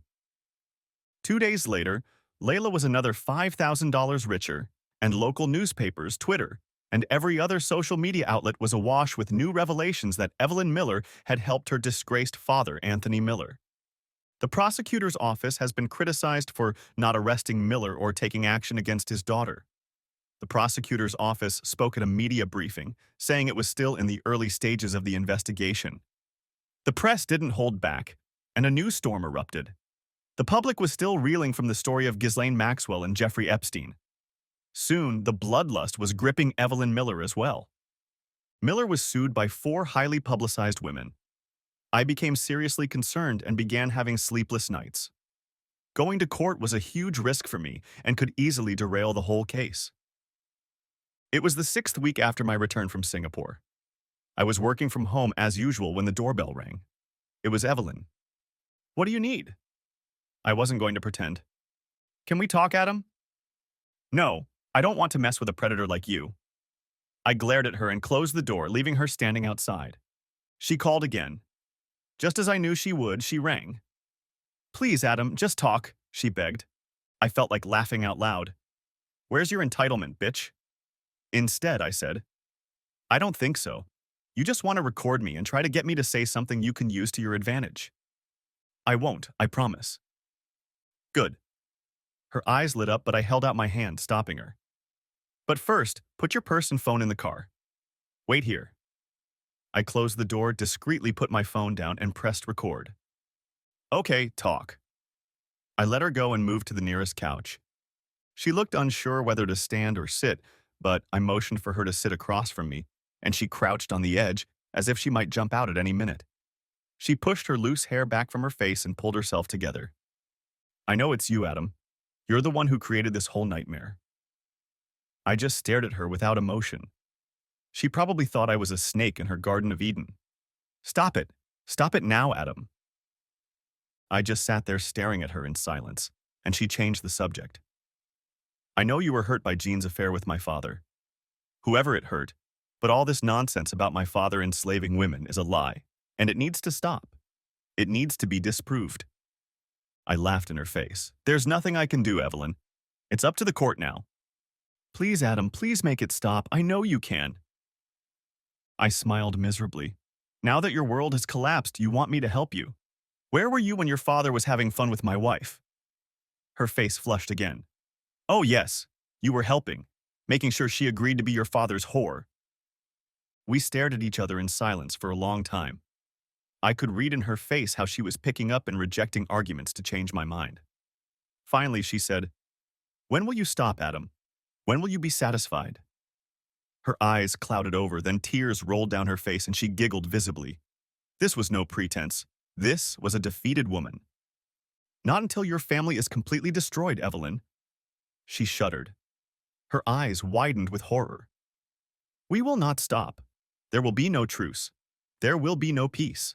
2 days later, Layla was another $5,000 richer, and local newspapers, Twitter, and every other social media outlet was awash with new revelations that Evelyn Miller had helped her disgraced father, Anthony Miller. The prosecutor's office has been criticized for not arresting Miller or taking action against his daughter. The prosecutor's office spoke at a media briefing, saying it was still in the early stages of the investigation. The press didn't hold back, and a news storm erupted. The public was still reeling from the story of Ghislaine Maxwell and Jeffrey Epstein. Soon, the bloodlust was gripping Evelyn Miller as well. Miller was sued by 4 highly publicized women. I became seriously concerned and began having sleepless nights. Going to court was a huge risk for me and could easily derail the whole case. It was the 6th week after my return from Singapore. I was working from home as usual when the doorbell rang. It was Evelyn. "What do you need?" I wasn't going to pretend. "Can we talk, Adam?" "No, I don't want to mess with a predator like you." I glared at her and closed the door, leaving her standing outside. She called again. Just as I knew she would, she rang. "Please, Adam, just talk," she begged. I felt like laughing out loud. "Where's your entitlement, bitch?" Instead, I said, "I don't think so. You just want to record me and try to get me to say something you can use to your advantage." "I won't, I promise." "Good." Her eyes lit up, but I held out my hand, stopping her. "But first, put your purse and phone in the car. Wait here." I closed the door, discreetly put my phone down, and pressed record. "Okay, talk." I let her go and moved to the nearest couch. She looked unsure whether to stand or sit, but I motioned for her to sit across from me, and she crouched on the edge as if she might jump out at any minute. She pushed her loose hair back from her face and pulled herself together. "I know it's you, Adam. You're the one who created this whole nightmare." I just stared at her without emotion. She probably thought I was a snake in her Garden of Eden. "Stop it. Stop it now, Adam." I just sat there staring at her in silence, and she changed the subject. "I know you were hurt by Jean's affair with my father. Whoever it hurt, but all this nonsense about my father enslaving women is a lie, and it needs to stop. It needs to be disproved." I laughed in her face. "There's nothing I can do, Evelyn. It's up to the court now." "Please, Adam, please make it stop. I know you can." I smiled miserably. "Now that your world has collapsed, you want me to help you. Where were you when your father was having fun with my wife?" Her face flushed again. "Oh yes, you were helping, making sure she agreed to be your father's whore." We stared at each other in silence for a long time. I could read in her face how she was picking up and rejecting arguments to change my mind. Finally, she said, "When will you stop, Adam? When will you be satisfied?" Her eyes clouded over, then tears rolled down her face and she giggled visibly. This was no pretense. This was a defeated woman. "Not until your family is completely destroyed, Evelyn." She shuddered. Her eyes widened with horror. "We will not stop. There will be no truce. There will be no peace."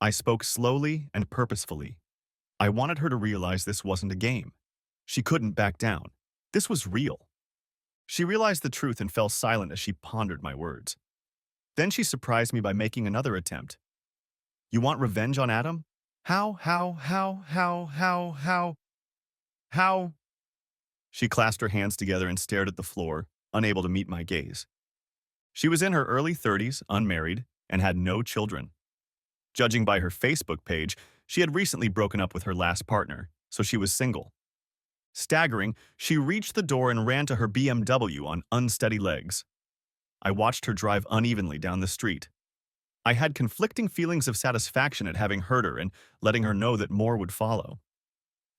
I spoke slowly and purposefully. I wanted her to realize this wasn't a game. She couldn't back down. This was real. She realized the truth and fell silent as she pondered my words. Then she surprised me by making another attempt. "You want revenge on Adam? How?" She clasped her hands together and stared at the floor, unable to meet my gaze. She was in her early 30s, unmarried, and had no children. Judging by her Facebook page, she had recently broken up with her last partner, so she was single. Staggering, she reached the door and ran to her BMW on unsteady legs. I watched her drive unevenly down the street. I had conflicting feelings of satisfaction at having hurt her and letting her know that more would follow.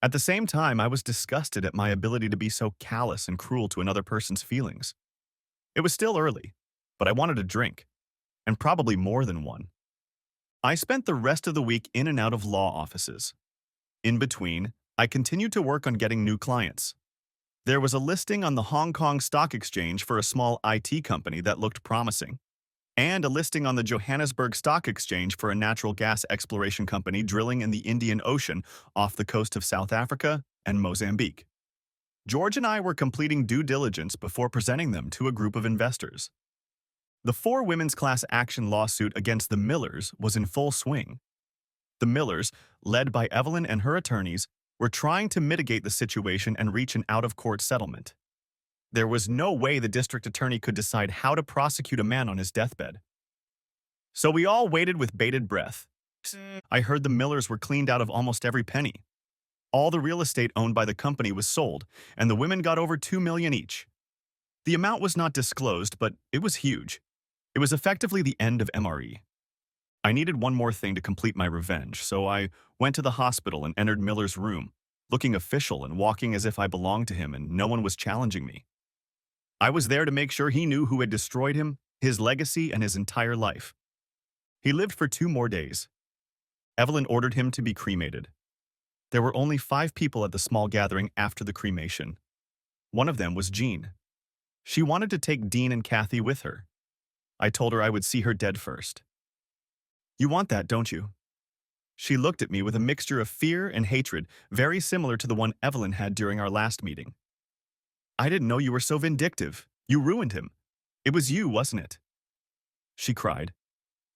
At the same time, I was disgusted at my ability to be so callous and cruel to another person's feelings. It was still early, but I wanted a drink, and probably more than one. I spent the rest of the week in and out of law offices. In between, I continued to work on getting new clients. There was a listing on the Hong Kong Stock Exchange for a small IT company that looked promising, and a listing on the Johannesburg Stock Exchange for a natural gas exploration company drilling in the Indian Ocean off the coast of South Africa and Mozambique. George and I were completing due diligence before presenting them to a group of investors. The 4 women's class action lawsuit against the Millers was in full swing. The Millers, led by Evelyn and her attorneys, were trying to mitigate the situation and reach an out-of-court settlement. There was no way the district attorney could decide how to prosecute a man on his deathbed. So we all waited with bated breath. I heard the Millers were cleaned out of almost every penny. All the real estate owned by the company was sold, and the women got over $2 million each. The amount was not disclosed, but it was huge. It was effectively the end of MRE. I needed one more thing to complete my revenge, so I went to the hospital and entered Miller's room, looking official and walking as if I belonged to him and no one was challenging me. I was there to make sure he knew who had destroyed him, his legacy, and his entire life. He lived for 2 more days. Evelyn ordered him to be cremated. There were only 5 people at the small gathering after the cremation. One of them was Jean. She wanted to take Dean and Kathy with her. I told her I would see her dead first. You want that, don't you? She looked at me with a mixture of fear and hatred, very similar to the one Evelyn had during our last meeting. I didn't know you were so vindictive. You ruined him. It was you, wasn't it? She cried.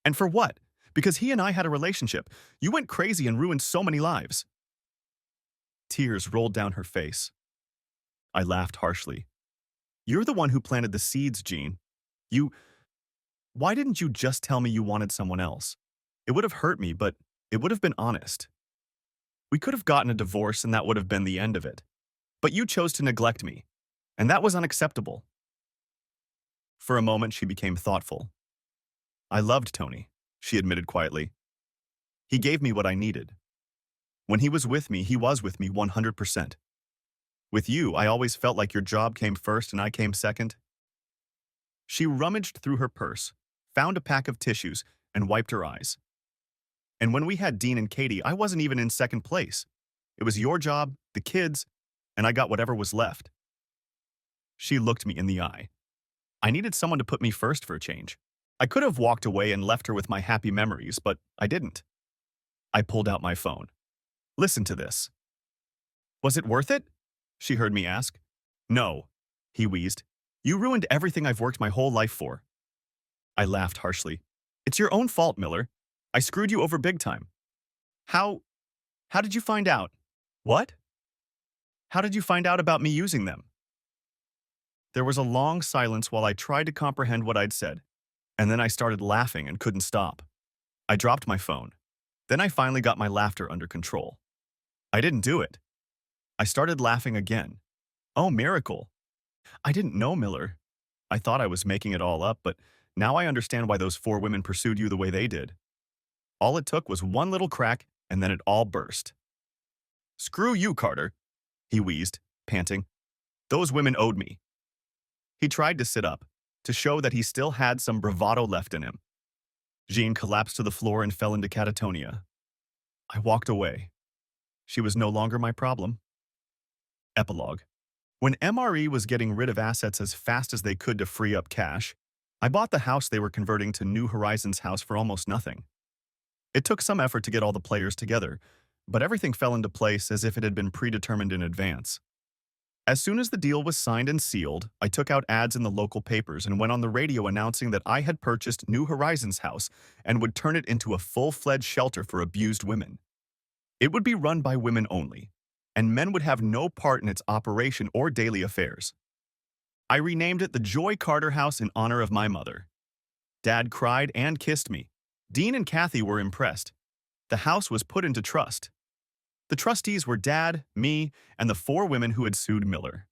And for what? Because he and I had a relationship. You went crazy and ruined so many lives. Tears rolled down her face. I laughed harshly. You're the one who planted the seeds, Jean. You... Why didn't you just tell me you wanted someone else? It would have hurt me, but it would have been honest. We could have gotten a divorce and that would have been the end of it. But you chose to neglect me, and that was unacceptable. For a moment, she became thoughtful. I loved Tony, she admitted quietly. He gave me what I needed. When he was with me, he was with me 100%. With you, I always felt like your job came first and I came second. She rummaged through her purse, found a pack of tissues, and wiped her eyes. And when we had Dean and Katie, I wasn't even in second place. It was your job, the kids, and I got whatever was left. She looked me in the eye. I needed someone to put me first for a change. I could have walked away and left her with my happy memories, but I didn't. I pulled out my phone. Listen to this. Was it worth it? She heard me ask. No, he wheezed. You ruined everything I've worked my whole life for. I laughed harshly. It's your own fault, Miller. I screwed you over big time. How did you find out? What? How did you find out about me using them? There was a long silence while I tried to comprehend what I'd said, and then I started laughing and couldn't stop. I dropped my phone. Then I finally got my laughter under control. I didn't do it. I started laughing again. Oh, miracle. I didn't know, Miller. I thought I was making it all up, but now I understand why those 4 women pursued you the way they did. All it took was one little crack, and then it all burst. Screw you, Carter, he wheezed, panting. Those women owed me. He tried to sit up, to show that he still had some bravado left in him. Jean collapsed to the floor and fell into catatonia. I walked away. She was no longer my problem. Epilogue. When MRE was getting rid of assets as fast as they could to free up cash, I bought the house they were converting to New Horizons House for almost nothing. It took some effort to get all the players together, but everything fell into place as if it had been predetermined in advance. As soon as the deal was signed and sealed, I took out ads in the local papers and went on the radio announcing that I had purchased New Horizons House and would turn it into a full-fledged shelter for abused women. It would be run by women only, and men would have no part in its operation or daily affairs. I renamed it the Joy Carter House in honor of my mother. Dad cried and kissed me. Dean and Kathy were impressed. The house was put into trust. The trustees were Dad, me, and the 4 women who had sued Miller.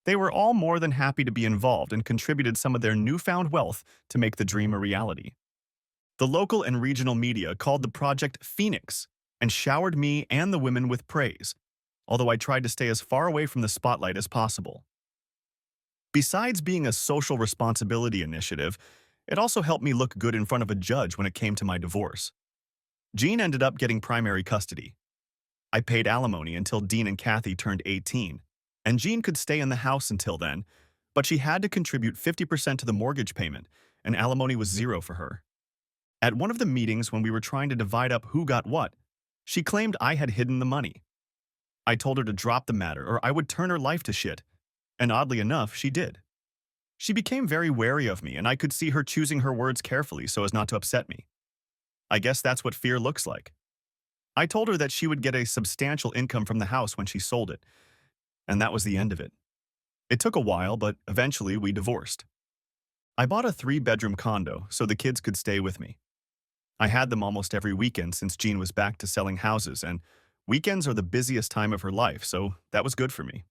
They were all more than happy to be involved and contributed some of their newfound wealth to make the dream a reality. The local and regional media called the project Phoenix and showered me and the women with praise, although I tried to stay as far away from the spotlight as possible. Besides being a social responsibility initiative, it also helped me look good in front of a judge when it came to my divorce. Jean ended up getting primary custody. I paid alimony until Dean and Kathy turned 18, and Jean could stay in the house until then, but she had to contribute 50% to the mortgage payment, and alimony was 0 for her. At one of the meetings when we were trying to divide up who got what, she claimed I had hidden the money. I told her to drop the matter or I would turn her life to shit, and oddly enough, she did. She became very wary of me, and I could see her choosing her words carefully so as not to upset me. I guess that's what fear looks like. I told her that she would get a substantial income from the house when she sold it, and that was the end of it. It took a while, but eventually we divorced. I bought a 3-bedroom condo so the kids could stay with me. I had them almost every weekend since Jean was back to selling houses, and weekends are the busiest time of her life, so that was good for me.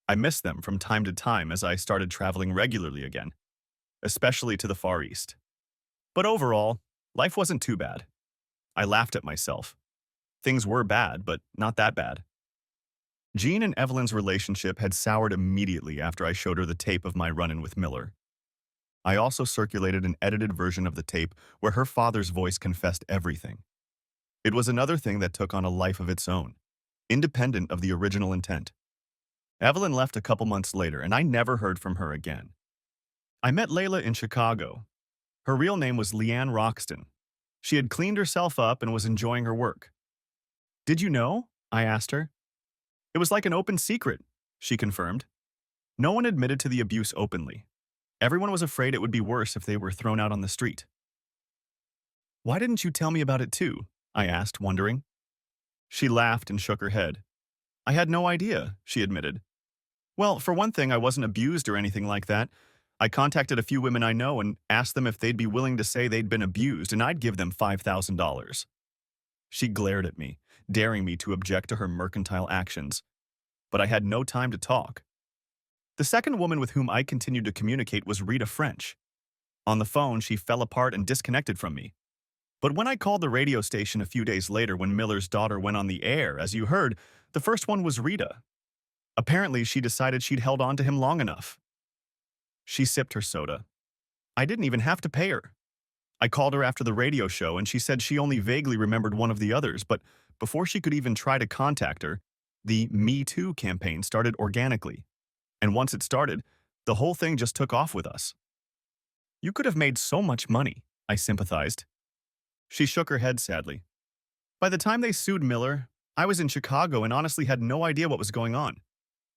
I missed them from time to time as I started traveling regularly again, especially to the Far East. But overall, life wasn't too bad. I laughed at myself. Things were bad, but not that bad. Jean and Evelyn's relationship had soured immediately after I showed her the tape of my run-in with Miller. I also circulated an edited version of the tape where her father's voice confessed everything. It was another thing that took on a life of its own, independent of the original intent. Evelyn left a couple months later, and I never heard from her again. I met Layla in Chicago. Her real name was Leanne Roxton. She had cleaned herself up and was enjoying her work. "Did you know?" I asked her. "It was like an open secret," she confirmed. No one admitted to the abuse openly. Everyone was afraid it would be worse if they were thrown out on the street. "Why didn't you tell me about it too?" I asked, wondering. She laughed and shook her head. "I had no idea," she admitted. "Well, for one thing, I wasn't abused or anything like that. I contacted a few women I know and asked them if they'd be willing to say they'd been abused, and I'd give them $5,000. She glared at me, daring me to object to her mercantile actions. But I had no time to talk. The second woman with whom I continued to communicate was Rita French. On the phone, she fell apart and disconnected from me. But when I called the radio station a few days later when Miller's daughter went on the air, as you heard, the first one was Rita. Apparently, she decided she'd held on to him long enough. She sipped her soda. I didn't even have to pay her. I called her after the radio show and she said she only vaguely remembered one of the others, but before she could even try to contact her, the Me Too campaign started organically. And once it started, the whole thing just took off with us. "You could have made so much money," I sympathized. She shook her head sadly. "By the time they sued Miller, I was in Chicago and honestly had no idea what was going on.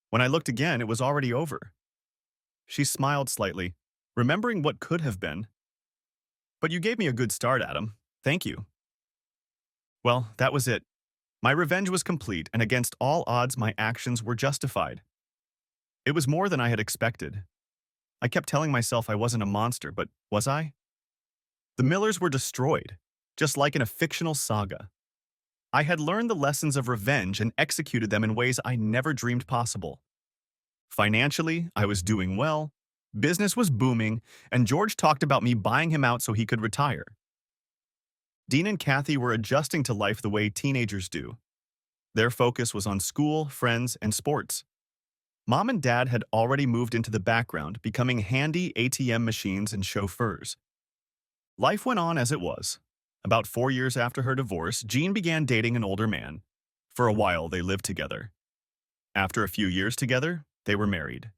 When I looked again, it was already over." She smiled slightly, remembering what could have been. "But you gave me a good start, Adam. Thank you." Well, that was it. My revenge was complete, and against all odds, my actions were justified. It was more than I had expected. I kept telling myself I wasn't a monster, but was I? The Millers were destroyed, just like in a fictional saga. I had learned the lessons of revenge and executed them in ways I never dreamed possible. Financially, I was doing well, business was booming, and George talked about me buying him out so he could retire. Dean and Kathy were adjusting to life the way teenagers do. Their focus was on school, friends, and sports. Mom and Dad had already moved into the background, becoming handy ATM machines and chauffeurs. Life went on as it was. About 4 years after her divorce, Jean began dating an older man. For a while, they lived together. After a few years together, they were married.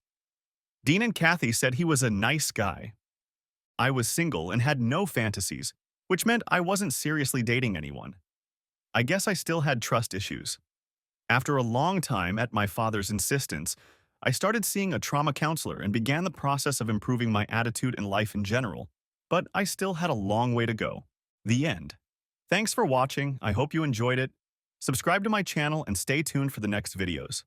Dean and Kathy said he was a nice guy. I was single and had no fantasies, which meant I wasn't seriously dating anyone. I guess I still had trust issues. After a long time, at my father's insistence, I started seeing a trauma counselor and began the process of improving my attitude and life in general, but I still had a long way to go. The end. Thanks for watching. I hope you enjoyed it. Subscribe to my channel and stay tuned for the next videos.